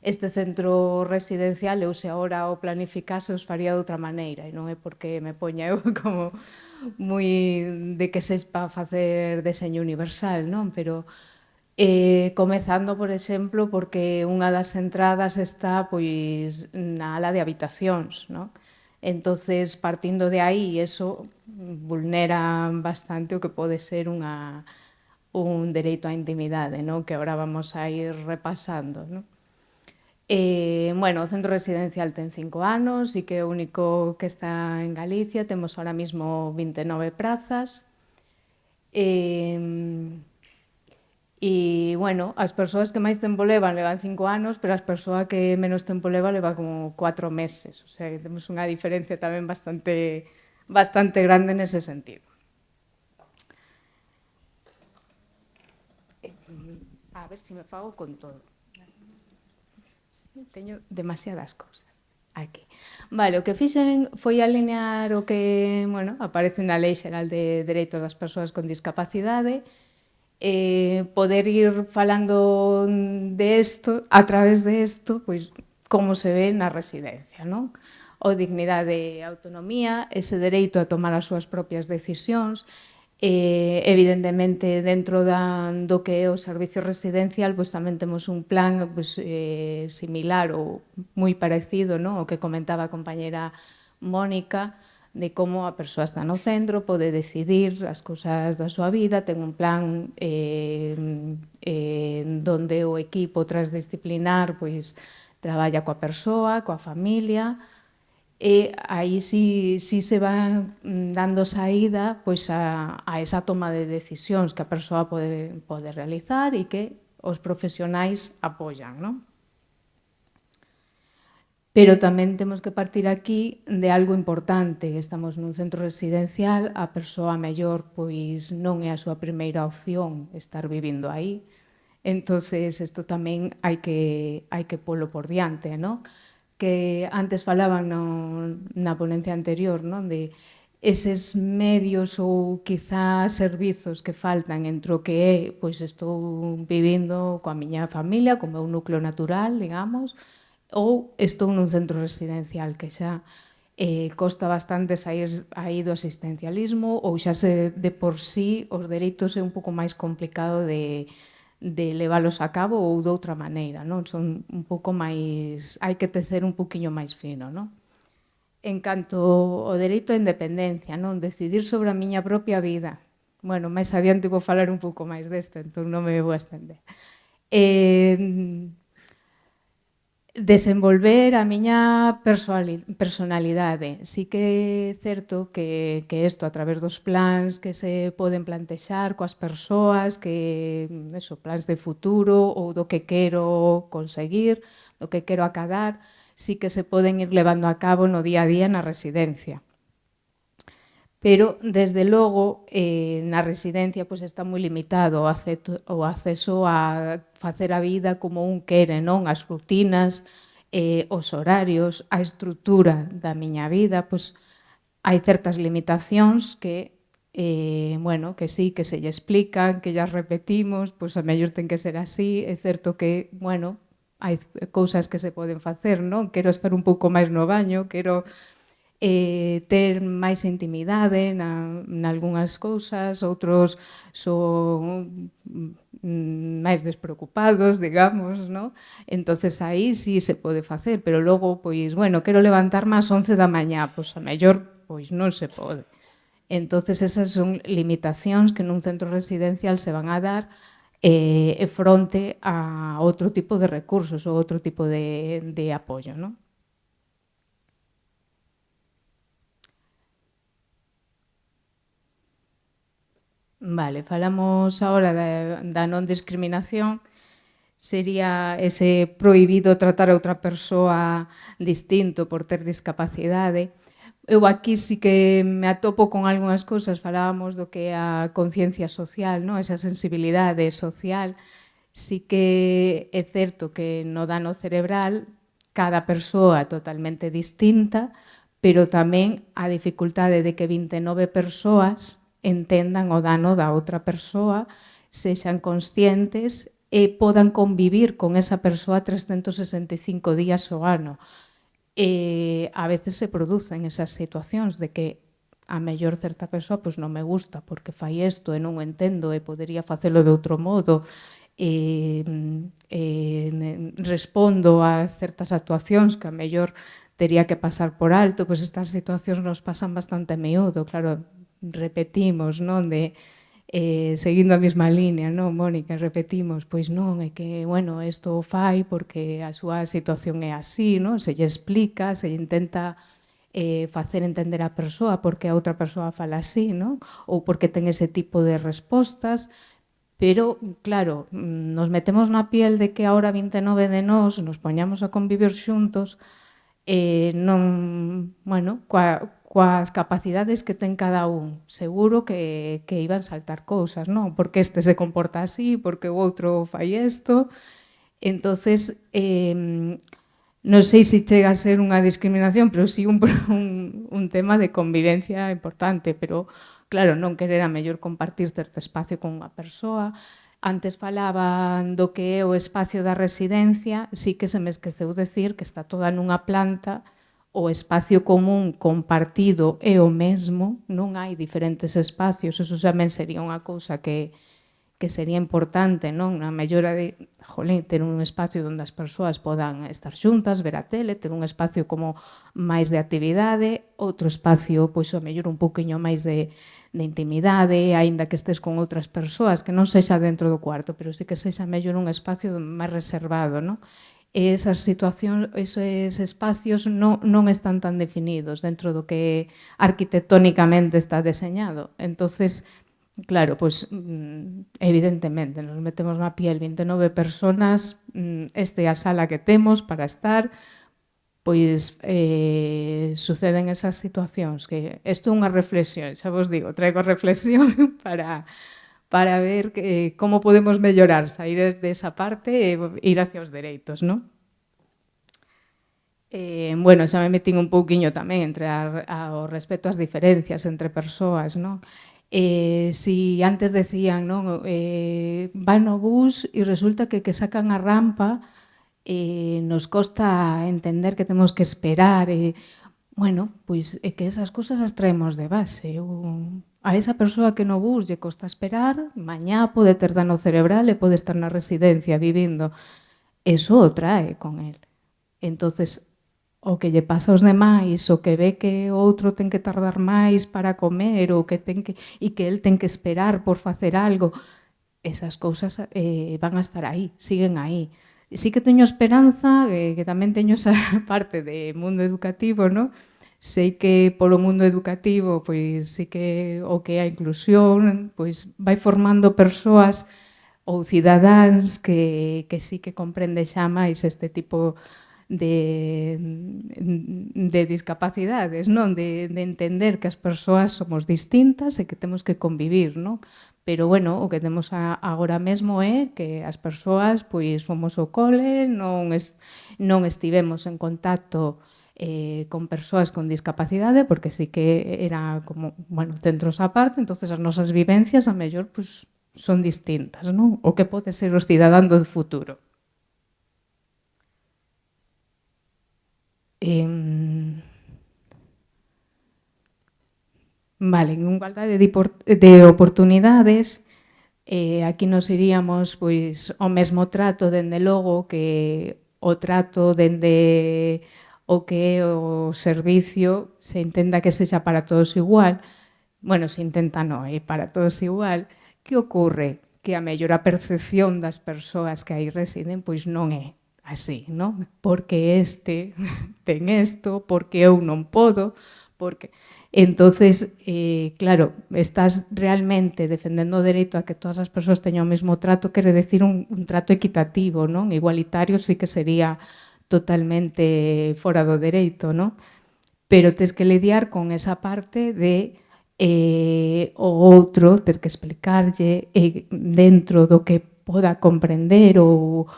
este centro residencial, eu se agora o planificase os faría de outra maneira, e non é porque me poña eu como moi de que sepa facer deseño universal, non? Pero Comezando, por exemplo, porque unha das entradas está pois na ala de habitacións, non? Entonces, partindo de aí, eso vulnera bastante o que pode ser un dereito á intimidade, non? Que agora vamos a ir repasando, non? Bueno, o centro residencial ten 5 anos e que é o único que está en Galicia. Temos ahora mismo 29 prazas. Bueno, as persoas que máis tempo levan 5 anos, pero as persoas que menos tempo levan como 4 meses. O sea, que temos unha diferencia tamén bastante grande nese sentido. A ver se me fago con todo. Teño demasiadas cousas aquí. Vale, o que fixen foi alinear o que, bueno, aparece na Lei Xeral de Dereitos das Persoas con Discapacidade, poder ir falando de isto, a través de isto, pois, como se ve na residencia, non? O dignidade e autonomía, ese dereito a tomar as súas propias decisións, evidentemente, dentro do que é o servicio residencial, pois tamén temos un plan similar ou moi parecido, non? O que comentaba a compañera Mónica, de como a persoa está no centro, pode decidir as cousas da súa vida, ten un plan donde o equipo transdisciplinar pois traballa coa persoa, coa familia, e aí si se van dando saída pois a esa toma de decisións que a persoa pode realizar e que os profesionais apoian, non? Pero tamén temos que partir aquí de algo importante. Estamos nun centro residencial, a persoa mellor pois non é a súa primeira opción estar vivindo aí. Entonces, isto tamén hai que polo por diante, non? Que antes falaban na ponencia anterior, non? De eses medios ou quizá servizos que faltan entre o que é, pois estou vivindo coa miña familia, co meu núcleo natural, digamos, ou estou nun centro residencial que xa costa bastante sair aí do asistencialismo ou xa de por sí os dereitos é un pouco máis complicado de leválos a cabo ou de outra maneira, non? Son un pouco máis... hai que tecer un poquinho máis fino, non? En canto ao dereito á independencia, non? Decidir sobre a miña propia vida. Bueno, máis adiante vou falar un pouco máis deste, entón non me vou a estender. Desenvolver a miña personalidade. Sí que é certo que isto a través dos plans que se poden plantexar coas persoas, que plans de futuro ou do que quero conseguir, do que quero acadar, sí que se poden ir levando a cabo no día a día na residencia. Pero, desde logo, na residencia está moi limitado o acceso a facer a vida como un quere, non? As rutinas, os horarios, a estrutura da miña vida, hai certas limitacións que, bueno, que sí, que se lle explican, que llas repetimos, a mellor ten que ser así. É certo que, bueno, hai cousas que se poden facer, non? Quero estar un pouco máis no baño, quero ter máis intimidade nalgúnas cousas, outros son máis despreocupados, digamos, non? Entonces aí sí se pode facer, pero logo, pois, bueno, quero levantarme ás 11 da mañá, a mellor, pois non se pode. Entonces esas son limitacións que nun centro residencial se van a dar fronte a outro tipo de recursos ou outro tipo de apoio, non? Vale, falamos agora da non discriminación. Sería ese prohibido tratar a outra persoa distinto por ter discapacidade. Eu aquí sí que me atopo con algunhas cousas. Falábamos do que é a conciencia social, esa sensibilidade social. Sí que é certo que no dano cerebral cada persoa é totalmente distinta, pero tamén a dificultade de que 29 persoas entendan o dano da outra persoa, sexan conscientes e podan convivir con esa persoa 365 días ao ano. A veces se producen esas situacións de que a mellor certa persoa non me gusta porque fai isto e non o entendo e podería facelo de outro modo. respondo a certas actuacións que a mellor tería que pasar por alto, pois estas situacións nos pasan bastante a miúdo, claro, repetimos, non, seguindo a mesma línea, non, Mónica, repetimos, pois non, é que, bueno, isto o fai porque a súa situación é así, non, se lle explica, se lle intenta facer entender a persoa porque a outra persoa fala así, non, ou porque ten ese tipo de respostas, pero, claro, nos metemos na piel de que ahora 29 de nós nos poñamos a convivir xuntos, non, bueno, coas capacidades que ten cada un. Seguro que iban saltar cousas, non? Porque este se comporta así, porque o outro fai isto. Entonces, non sei se chega a ser unha discriminación, pero sí un tema de convivencia importante, pero, claro, non querer a mellor compartir certo espacio con unha persoa. Antes falaban do que é o espacio da residencia, sí que se me esqueceu decir que está toda nunha planta, o espacio común compartido é o mesmo, non hai diferentes espacios, eso tamén sería unha cousa que sería importante, non? Na mellora de, ter un espacio onde as persoas podan estar xuntas, ver a tele, ter un espacio como máis de actividade, outro espacio, pois, a mellor un pouquiño máis de intimidade, aínda que estés con outras persoas, que non sexa dentro do cuarto, pero sí que sexa mellor un espacio máis reservado, non? E esas situacións, esos espacios non están tan definidos dentro do que arquitectónicamente está deseñado. Entonces, claro, pois, evidentemente, nos metemos na piel 29 personas, esta é a sala que temos para estar, pois suceden esas situacións que isto é unha reflexión, xa vos digo, traigo reflexión para ver como podemos mellorar, sair desa parte e ir hacia os dereitos, non? Bueno, xa me metín un pouquiño tamén entre o respeto ás diferencias entre persoas, non? Si antes decían, non, van no bus e resulta que sacan a rampa, nos costa entender que temos que esperar, bueno, pois é que esas cousas as traemos de base. A esa persoa que no bus lle costa esperar, mañá pode ter dano cerebral e pode estar na residencia vivindo. Eso o trae con el. Entonces, o que lle pasa aos demais, o que ve que o outro ten que tardar máis para comer, ou que el ten que esperar por facer algo, esas cousas van a estar aí, siguen aí. Sí que teño esperanza, que tamén teño esa parte de mundo educativo, non? Sei que polo mundo educativo, pois sí que o que é a inclusión, pois vai formando persoas ou cidadáns que sí que comprende xa máis este tipo de discapacidades, non? De entender que as persoas somos distintas e que temos que convivir, non? Pero, bueno, o que temos agora mesmo é que as persoas, pois, fomos ao cole, non estivemos en contacto con persoas con discapacidade, porque sí que era como, bueno, centros á parte, entonces as nosas vivencias, a mellor, pois, son distintas, non? O que pode ser os cidadáns do futuro. Vale, en igualdade de oportunidades, aquí nos iríamos pois ao mesmo trato, dende logo, que o trato dende o que é o servicio se intenta que sexa para todos igual. Bueno, se intenta non, é para todos igual. Que ocorre? Que a mellor a percepción das persoas que aí residen pois non é así, non? Porque este ten isto, porque eu non podo, porque... Entonces, claro, estás realmente defendendo o dereito a que todas as persoas teñan o mesmo trato, quere decir un trato equitativo, non? Igualitario sí que sería totalmente fora do dereito, non? Pero tes que lidiar con esa parte de o outro, ter que explicarlle dentro do que poda comprender ou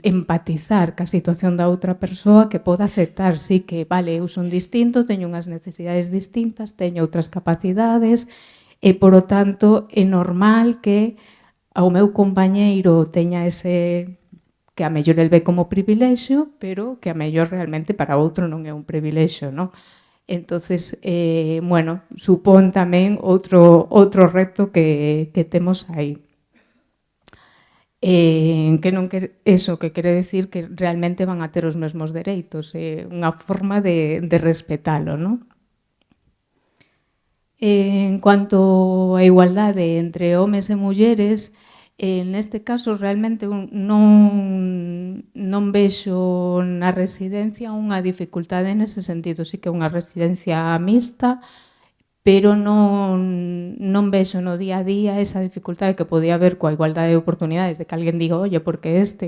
empatizar ca situación da outra persoa, que poda aceptar, sí, que, vale, eu son distinto, teño unhas necesidades distintas, teño outras capacidades, e, por o tanto, é normal que ao meu compañeiro teña ese, que a mellor el ve como privilexio, pero que a mellor realmente para outro non é un privilexio, non? Entonces, bueno, supón tamén outro reto que temos aí. que non eso que quere decir que realmente van a ter os mesmos dereitos, unha forma de respetalo, non? En cuanto á igualdade entre homes e mulleres, neste caso realmente non vexo na residencia unha dificultade nese sentido. Sí que é unha residencia mixta, pero non vexo no día a día esa dificultade que podía haber coa igualdade de oportunidades, de que alguén diga, oye, porque ese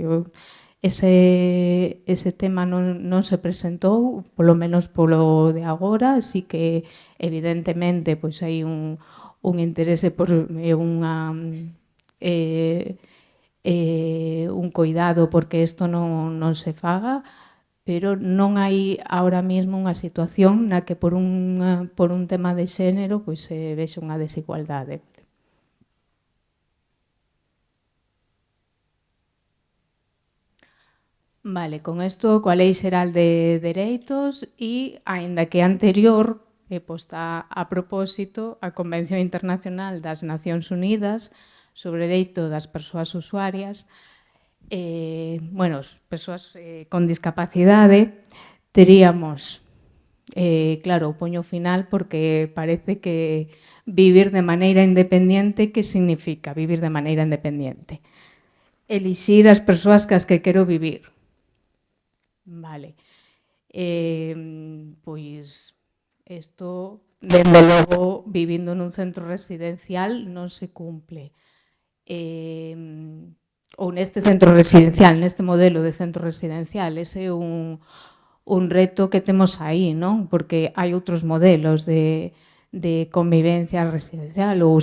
tema non se presentou, polo menos polo de agora, así que evidentemente pois hai un interese por un coidado porque isto non se faga, pero non hai ahora mesmo unha situación na que por un tema de xénero pois se vexe unha desigualdade. Vale, con isto coa Lei Xeral de Dereitos e, aínda que anterior, posta a propósito a Convención Internacional das Nacións Unidas sobre o dereito das persoas usuarias, as persoas con discapacidade, teríamos, claro, o poño final porque parece que vivir de maneira independente, que significa vivir de maneira independente? Elixir as persoas cas que quero vivir. Vale. Pois isto, dende logo, vivindo nun centro residencial non se cumple. Ou neste centro residencial, neste modelo de centro residencial, ese é un reto que temos aí, non? Porque hai outros modelos de convivencia residencial ou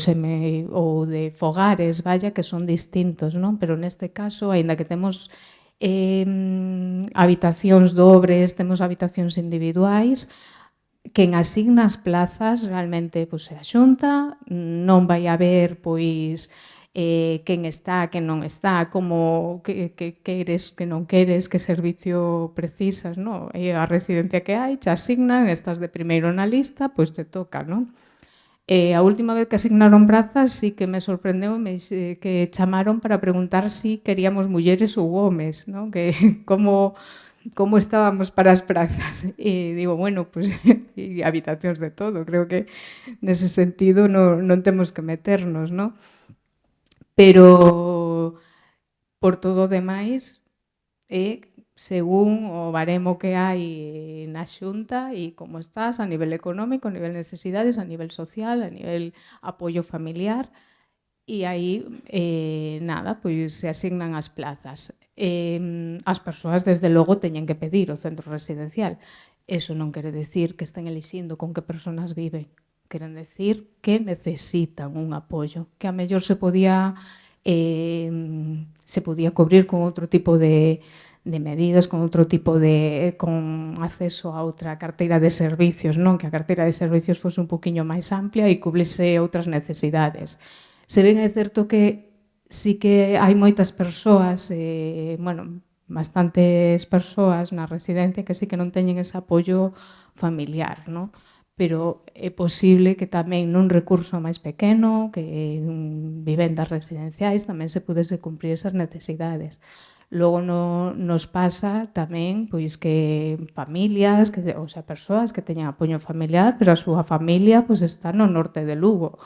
de fogares, vaya, que son distintos, non? Pero neste caso, aínda que temos habitacións dobres, temos habitacións individuais, quen asigna as plazas realmente é a Xunta, non vai haber quen está, quen non está, como que queres, que non queres, que servicio precisas, non? E a residencia que hai, te asignan, estás de primeiro na lista, pois te toca, non? A última vez que asignaron prazas sí que me sorprendeu que chamaron para preguntar si queríamos mulleres ou homes, non? Que como estábamos para as prazas. E digo, bueno, pois habitacións de todo, creo que nese sentido non temos que meternos, non? Pero por todo o demais según o baremo que hai na Xunta e como estás a nivel económico, a nivel necesidades, a nivel social, a nivel apoio familiar, e aí, nada, pois se asignan as plazas. As persoas, desde logo, teñen que pedir o centro residencial. Eso non quere decir que estén elixindo con que persoas viven. Queren decir que necesitan un apoio, que a mellor se podía cubrir con outro tipo de medidas, con outro tipo con acceso a outra carteira de servicios, non? Que a carteira de servicios fose un poquinho máis amplia e cublise outras necesidades. Se ben é certo que sí que hai moitas persoas, bastantes persoas na residencia que sí que non teñen ese apoio familiar, non? Pero é posible que tamén nun recurso máis pequeno, que en vivendas residenciais, tamén se pudese cumprir esas necesidades. Logo nos pasa tamén pois que familias, ou sea, persoas que teñan apoio familiar, pero a súa familia pois está no norte de Lugo.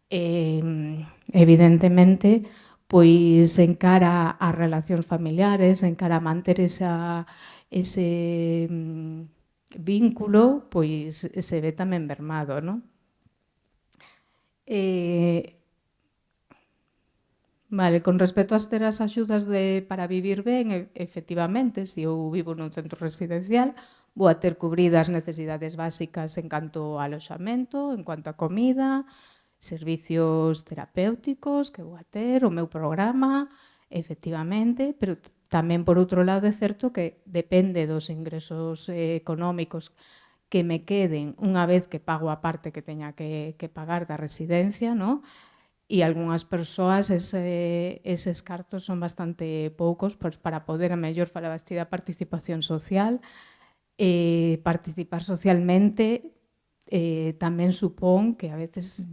Evidentemente, pois encara as relacións familiares, encara a manter ese vínculo, pois se ve tamén mermado, non? Vale, con respecto ás ter as axudas para vivir ben, efectivamente, se eu vivo nun centro residencial, vou a ter cubridas necesidades básicas en canto a aloxamento, en cuanto a comida, servicios terapéuticos que vou a ter, o meu programa, efectivamente, pero tamén, por outro lado, é certo que depende dos ingresos económicos que me queden unha vez que pago a parte que teña que pagar da residencia, non? E algunhas persoas eses cartos son bastante poucos para poder a mellor falar da participación social. Participar socialmente tamén supón que a veces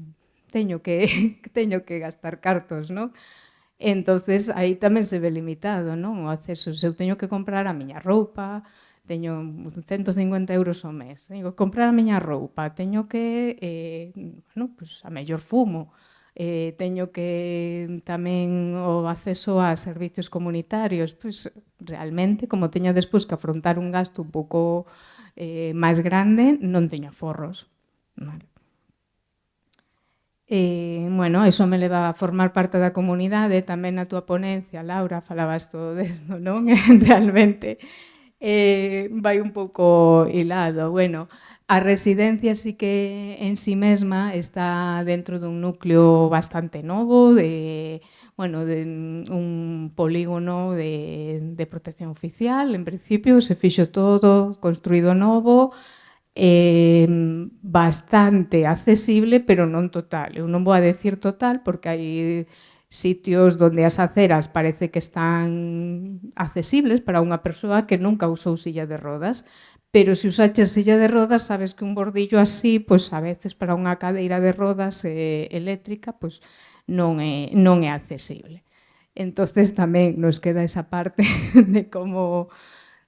teño que gastar cartos, non? Entonces, aí tamén se ve limitado, non? O acceso, se eu teño que comprar a miña roupa, teño 150 euros ao mes, teño que comprar a miña roupa, teño que, a mellor fumo, teño que tamén o acceso a servicios comunitarios, pois realmente, como teño despois que afrontar un gasto un pouco máis grande, non teño aforros. Vale. Iso me leva a formar parte da comunidade, tamén na túa ponencia, Laura, falabas todo desto, non? Realmente vai un pouco hilado. A residencia sí que en sí mesma está dentro dun núcleo bastante novo, de un polígono de protección oficial. En principio se fixo todo construído novo, bastante accesible, pero non total. Eu non vou a decir total porque hai sitios onde as aceras parece que están accesibles para unha persoa que nunca usou silla de rodas, pero se usaches silla de rodas, sabes que un bordillo así, pois a veces para unha cadeira de rodas eléctrica, pois non é accesible. Entonces tamén nos queda esa parte de como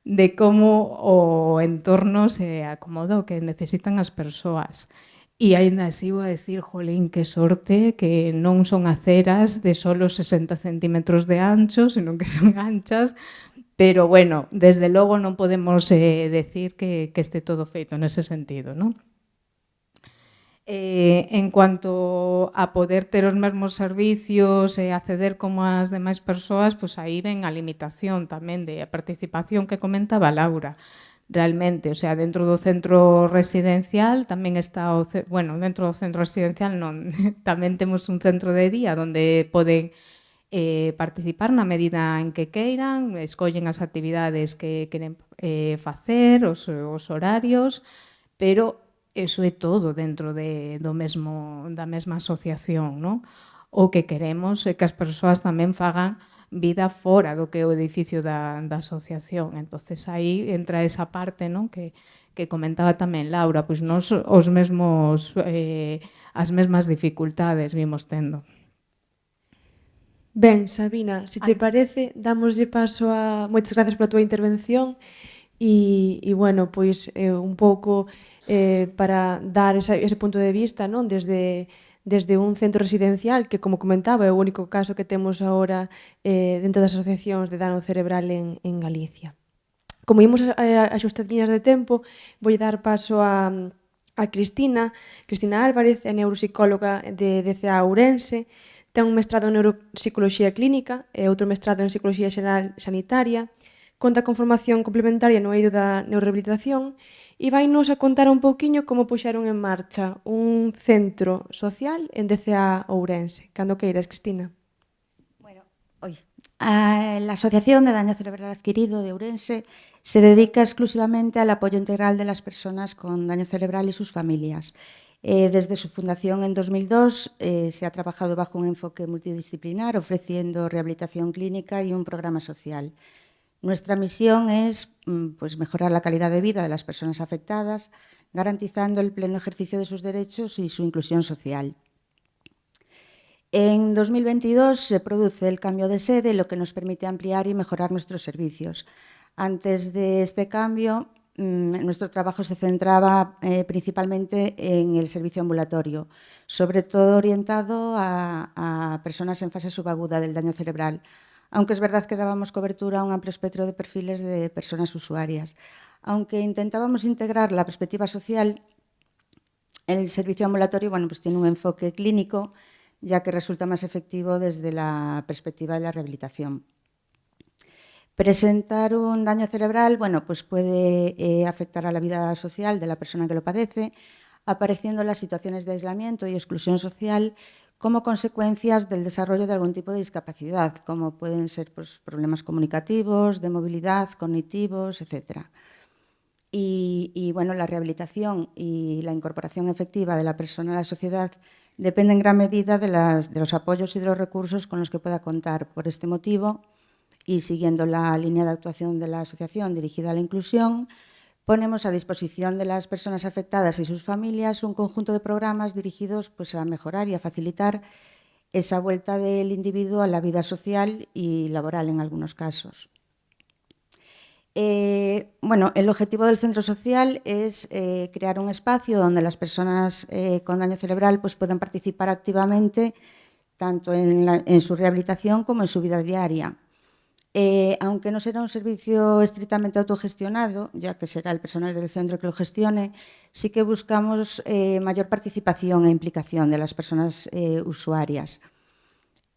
o entorno se acomoda o que necesitan as persoas. E aínda así vou a decir, jolín, que sorte que non son aceras de solo 60 centímetros de ancho, senón que son anchas, pero desde logo non podemos decir que este todo feito nese sentido, non? En cuanto a poder ter os mesmos servicios e acceder como as demais persoas, pois aí ven a limitación tamén de participación que comentaba Laura. Realmente, dentro do centro residencial tamén está dentro do centro residencial non, tamén temos un centro de día onde poden participar na medida en que queiran, escollen as actividades que queren facer, os horarios, pero iso é todo dentro da mesma asociación, non? O que queremos é que as persoas tamén fagan vida fora do que é o edificio da asociación. Entonces aí entra esa parte, non? Que comentaba tamén Laura, pois nós as mesmas dificultades vimos tendo. Ben, Sabina, se te parece, damoslle paso a... Moitas gracias pola túa intervención e pois un pouco para dar ese punto de vista, non? Desde un centro residencial que, como comentaba, é o único caso que temos agora dentro das asociacións de dano cerebral en Galicia. Como imos a xustadiñas de tempo, vou dar paso a Cristina Álvarez, é neuropsicóloga de DCA Ourense, ten un mestrado en neuropsicoloxía clínica e outro mestrado en psicoloxía xeral sanitaria, conta con formación complementaria no eido da neurorehabilitación e vainos a contar un pouquiño como puxeron en marcha un centro social en DCA Ourense. Cando queiras, Cristina. La Asociación de Daño Cerebral Adquirido de Ourense se dedica exclusivamente al apoyo integral de las personas con daño cerebral y sus familias. Desde su fundación en 2002 se ha trabajado bajo un enfoque multidisciplinar, ofreciendo rehabilitación clínica y un programa social. Nuestra misión es mejorar la calidad de vida de las personas afectadas, garantizando el pleno ejercicio de sus derechos y su inclusión social. En 2022 se produce el cambio de sede, lo que nos permite ampliar y mejorar nuestros servicios. Antes de este cambio, nuestro trabajo se centraba principalmente en el servicio ambulatorio, sobre todo orientado a personas en fase subaguda del daño cerebral, aunque es verdad que dábamos cobertura a un amplio espectro de perfiles de personas usuarias. Aunque intentábamos integrar la perspectiva social, el servicio ambulatorio tiene un enfoque clínico, ya que resulta más efectivo desde la perspectiva de la rehabilitación. Presentar un daño cerebral puede afectar a la vida social de la persona que lo padece, apareciendo las situaciones de aislamiento y exclusión social como consecuencias del desarrollo de algún tipo de discapacidad, como pueden ser problemas comunicativos, de movilidad, cognitivos, etc. La rehabilitación y la incorporación efectiva de la persona a la sociedad depende en gran medida de los apoyos y de los recursos con los que pueda contar. Por este motivo, y siguiendo la línea de actuación de la asociación dirigida a la inclusión, ponemos a disposición de las personas afectadas y sus familias un conjunto de programas dirigidos a mejorar y a facilitar esa vuelta del individuo a la vida social y laboral en algunos casos. Bueno, el objetivo del centro social es crear un espacio donde las personas con daño cerebral pues, puedan participar activamente tanto en su rehabilitación como en su vida diaria. Aunque no será un servicio estrictamente autogestionado, ya que será el personal del centro que lo gestione, sí que buscamos mayor participación e implicación de las personas usuarias.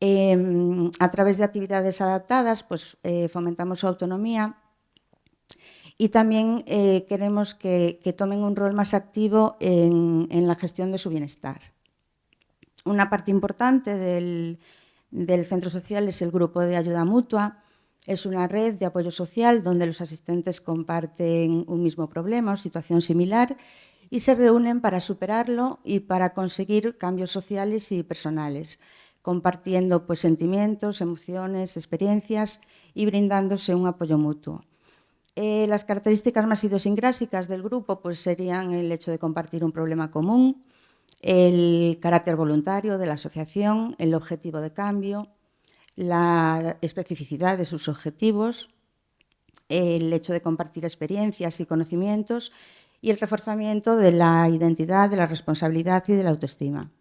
A través de actividades adaptadas, pues, fomentamos su autonomía y también queremos que tomen un rol más activo en la gestión de su bienestar. Una parte importante del centro social es el grupo de ayuda mutua. Es una red de apoyo social donde los asistentes comparten un mismo problema o situación similar y se reúnen para superarlo y para conseguir cambios sociales y personales, compartiendo pues, sentimientos, emociones, experiencias y brindándose un apoyo mutuo. Las características más idiosincrásicas del grupo pues, serían el hecho de compartir un problema común, el carácter voluntario de la asociación, el objetivo de cambio, la especificidad de sus objetivos, el hecho de compartir experiencias y conocimientos y el reforzamiento de la identidad, de la responsabilidad y de la autoestima.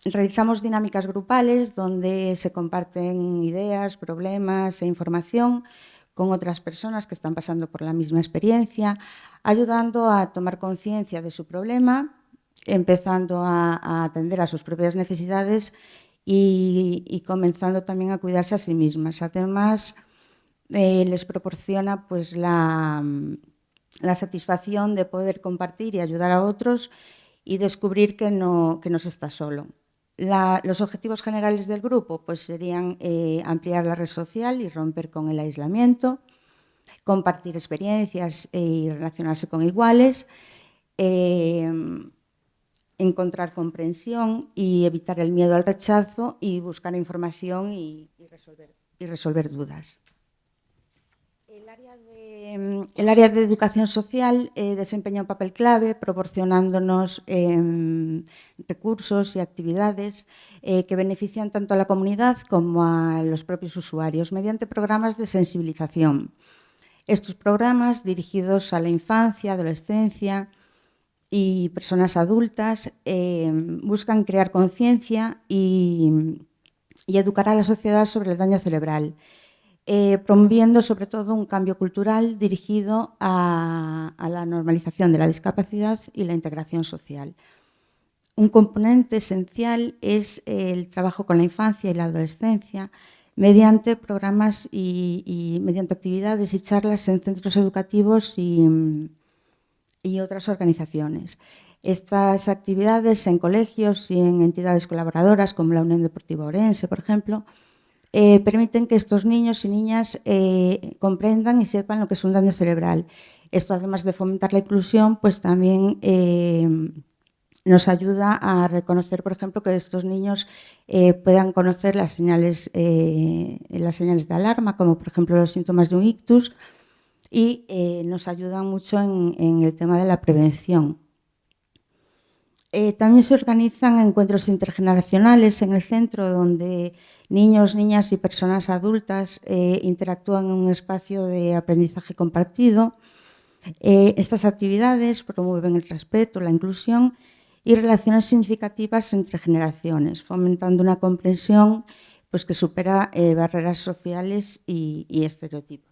Realizamos dinámicas grupales donde se comparten ideas, problemas e información con otras personas que están pasando por la misma experiencia, ayudando a tomar conciencia de su problema, empezando a atender a sus propias necesidades y comenzando también a cuidarse a sí mismas. Además, les proporciona pues, la satisfacción de poder compartir y ayudar a otros y descubrir que no se está solo. Los objetivos generales del grupo pues, serían ampliar la red social y romper con el aislamiento, compartir experiencias y relacionarse con iguales, encontrar comprensión y evitar el miedo al rechazo y buscar información y resolver dudas. El área de educación social desempeña un papel clave proporcionándonos recursos y actividades que benefician tanto a la comunidad como a los propios usuarios mediante programas de sensibilización. Estos programas dirigidos a la infancia, adolescencia y personas adultas buscan crear conciencia y educar a la sociedad sobre el daño cerebral, promoviendo sobre todo un cambio cultural dirigido a la normalización de la discapacidad y la integración social. Un componente esencial es el trabajo con la infancia y la adolescencia mediante programas y mediante actividades y charlas en centros educativos y otras organizaciones. Estas actividades en colegios y en entidades colaboradoras como la Unión Deportiva Ourense, por ejemplo, permiten que estos niños y niñas comprendan y sepan lo que es un daño cerebral. Esto, además de fomentar la inclusión, pues también nos ayuda a reconocer, por ejemplo, que estos niños puedan conocer las señales de alarma, como por ejemplo los síntomas de un ictus, y nos ayuda mucho en el tema de la prevención. También se organizan encuentros intergeneracionales en el centro donde niños, niñas y personas adultas interactúan en un espacio de aprendizaje compartido. Estas actividades promueven el respeto, la inclusión y relaciones significativas entre generaciones, fomentando una comprensión pues, que supera barreras sociales y estereotipos.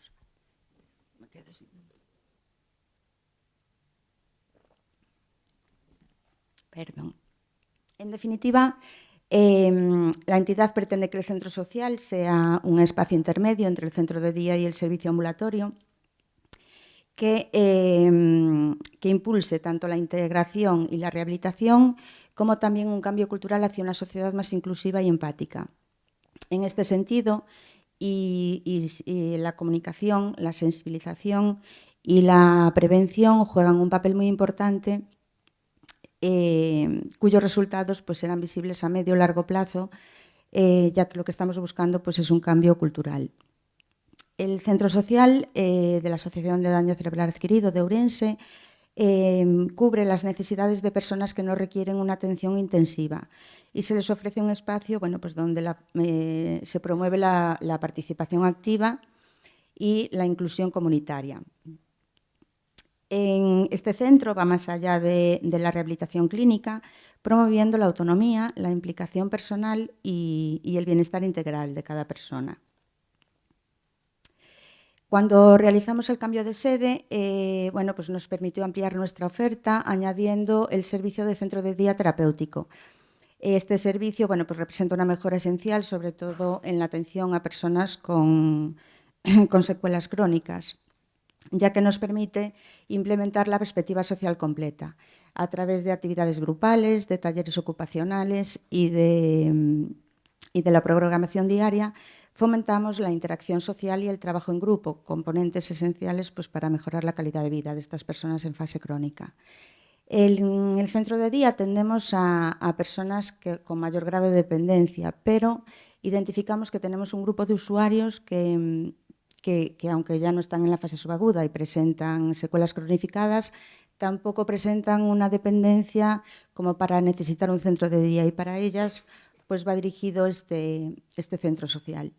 Perdón. En definitiva, la entidad pretende que el centro social sea un espacio intermedio entre el centro de día y el servicio ambulatorio que impulse tanto la integración y la rehabilitación como también un cambio cultural hacia una sociedad más inclusiva y empática. En este sentido, la comunicación, la sensibilización y la prevención juegan un papel muy importante cuyos resultados pues, serán visibles a medio o largo plazo, ya que lo que estamos buscando pues, es un cambio cultural. El Centro Social de la Asociación de Daño Cerebral Adquirido de Ourense cubre las necesidades de personas que no requieren una atención intensiva y se les ofrece un espacio pues donde se promueve la participación activa y la inclusión comunitaria. En este centro va más allá de la rehabilitación clínica, promoviendo la autonomía, la implicación personal y el bienestar integral de cada persona. Cuando realizamos el cambio de sede, pues nos permitió ampliar nuestra oferta añadiendo el servicio de centro de día terapéutico. Este servicio pues representa una mejora esencial, sobre todo en la atención a personas con secuelas crónicas, ya que nos permite implementar la perspectiva social completa a través de actividades grupales, de talleres ocupacionales y de la programación diaria. Fomentamos la interacción social y el trabajo en grupo, componentes esenciales pues, para mejorar la calidad de vida de estas personas en fase crónica. En el centro de día atendemos a personas con mayor grado de dependencia, pero identificamos que tenemos un grupo de usuarios que aunque ya no están en la fase subaguda y presentan secuelas cronificadas, tampoco presentan una dependencia como para necesitar un centro de día, y para ellas pues va dirigido este centro social.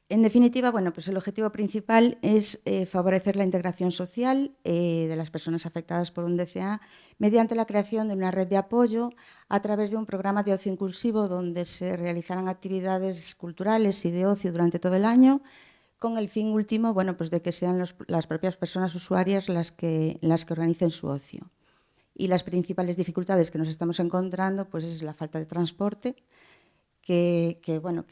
En definitiva, pues el objetivo principal es favorecer la integración social de las personas afectadas por un DCA mediante la creación de una red de apoyo a través de un programa de ocio inclusivo donde se realizarán actividades culturales y de ocio durante todo el año, con el fin último pues de que sean las propias personas usuarias las que organicen su ocio. Y las principales dificultades que nos estamos encontrando pues es la falta de transporte, que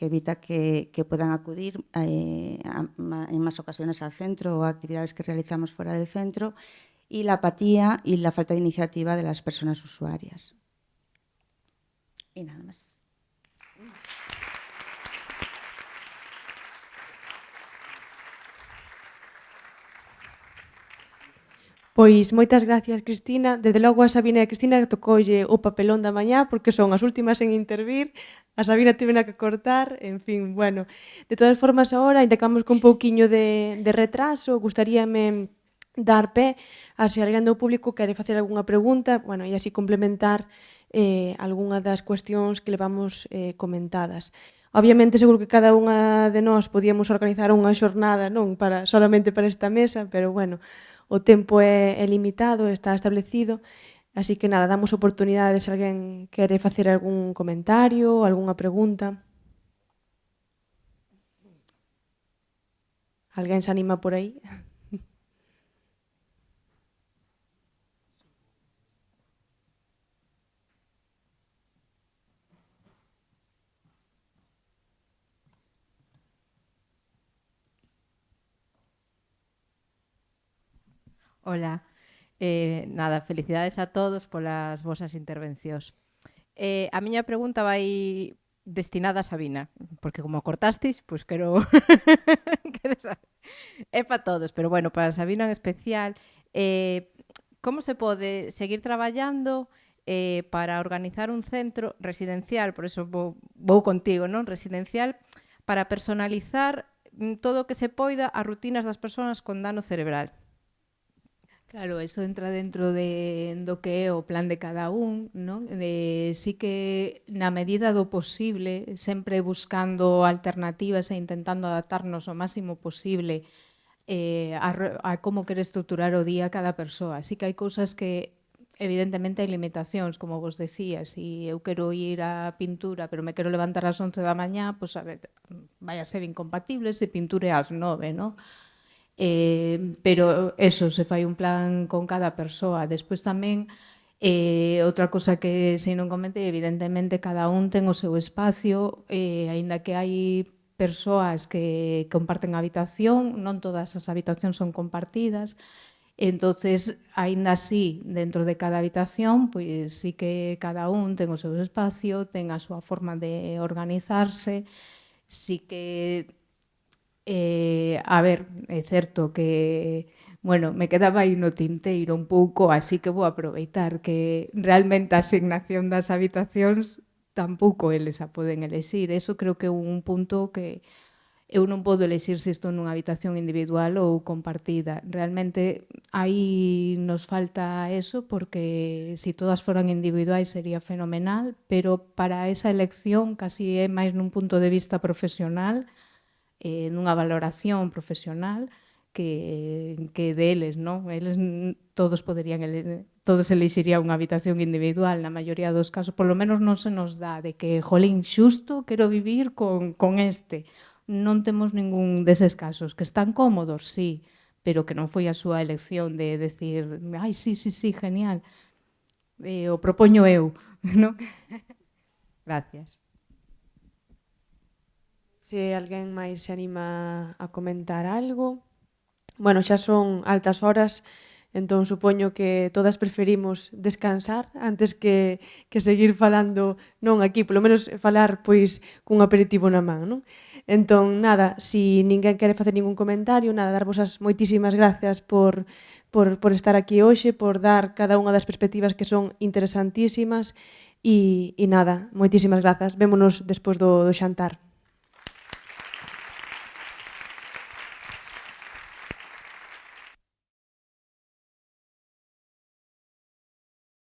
evita que puedan acudir en más ocasiones al centro o a actividades que realizamos fuera del centro, y la apatía y la falta de iniciativa de las personas usuarias. Y nada más. Pois moitas gracias, Cristina. Desde logo a Sabina e a Cristina tocoulle o papelón da mañá porque son as últimas en intervir. A Sabina tivena que cortar, en fin, bueno. De todas formas, agora, ainda que vamos con un pouquiño de retraso, gustaríame dar pé a se alguén do público quere facer algunha pregunta, e así complementar algunha das cuestións que levamos comentadas. Obviamente, seguro que cada unha de nós podíamos organizar unha xornada solamente para esta mesa, pero, o tempo é limitado, está establecido, así que nada, damos oportunidade se alguén quere facer algún comentario, algunha pregunta. Alguén se anima por aí? Ola, nada, felicidades a todos polas vosas intervencións. A miña pregunta vai destinada a Sabina, porque como cortastis, pois quero saber. É para todos, pero para Sabina en especial, como se pode seguir traballando para organizar un centro residencial, por eso vou contigo, non? Residencial, para personalizar todo o que se poida as rutinas das persoas con dano cerebral. Claro, eso entra dentro do que é o plan de cada un, non? Sí que na medida do posible, sempre buscando alternativas e intentando adaptarnos o máximo posible a como quere estruturar o día cada persoa. Sí que hai cousas que evidentemente hai limitacións, como vos decía, se eu quero ir á pintura pero me quero levantar ás 11 da mañá, pois vai a ser incompatible se pinture ás 9, non? Pero eso, se fai un plan con cada persoa. Despois tamén, outra cosa que se non comentei, evidentemente cada un ten o seu espacio, aínda que hai persoas que comparten habitación, non todas as habitacións son compartidas, entonces, aínda así, dentro de cada habitación, pois sí que cada un ten o seu espacio, ten a súa forma de organizarse, sí que a ver, é certo que, me quedaba aí no tinteiro un pouco, así que vou aproveitar que realmente a asignación das habitacións tampouco eles a poden elexir. Eso creo que é un punto que eu non podo elexir se estou nunha habitación individual ou compartida. Realmente aí nos falta eso, porque se todas foran individuais sería fenomenal, pero para esa elección casi é máis nun punto de vista profesional, nunha valoración profesional, que deles, non? Eles todos elixirían unha habitación individual na maioría dos casos, polo menos non se nos dá de que, jolín, xusto quero vivir con este. Non temos ningún deses casos, que están cómodos, sí, pero que non foi a súa elección de decir, ai, sí, genial, o propoño eu, non? Gracias. Se alguén máis se anima a comentar algo. Bueno, xa son altas horas, entón supoño que todas preferimos descansar antes que seguir falando, non aquí, polo menos falar pois cun aperitivo na man, non? Entón, nada, se ninguén quere facer ningún comentario, nada, darvos as moitísimas gracias por estar aquí hoxe, por dar cada unha das perspectivas que son interesantísimas e nada, moitísimas grazas. Vémonos despois do xantar.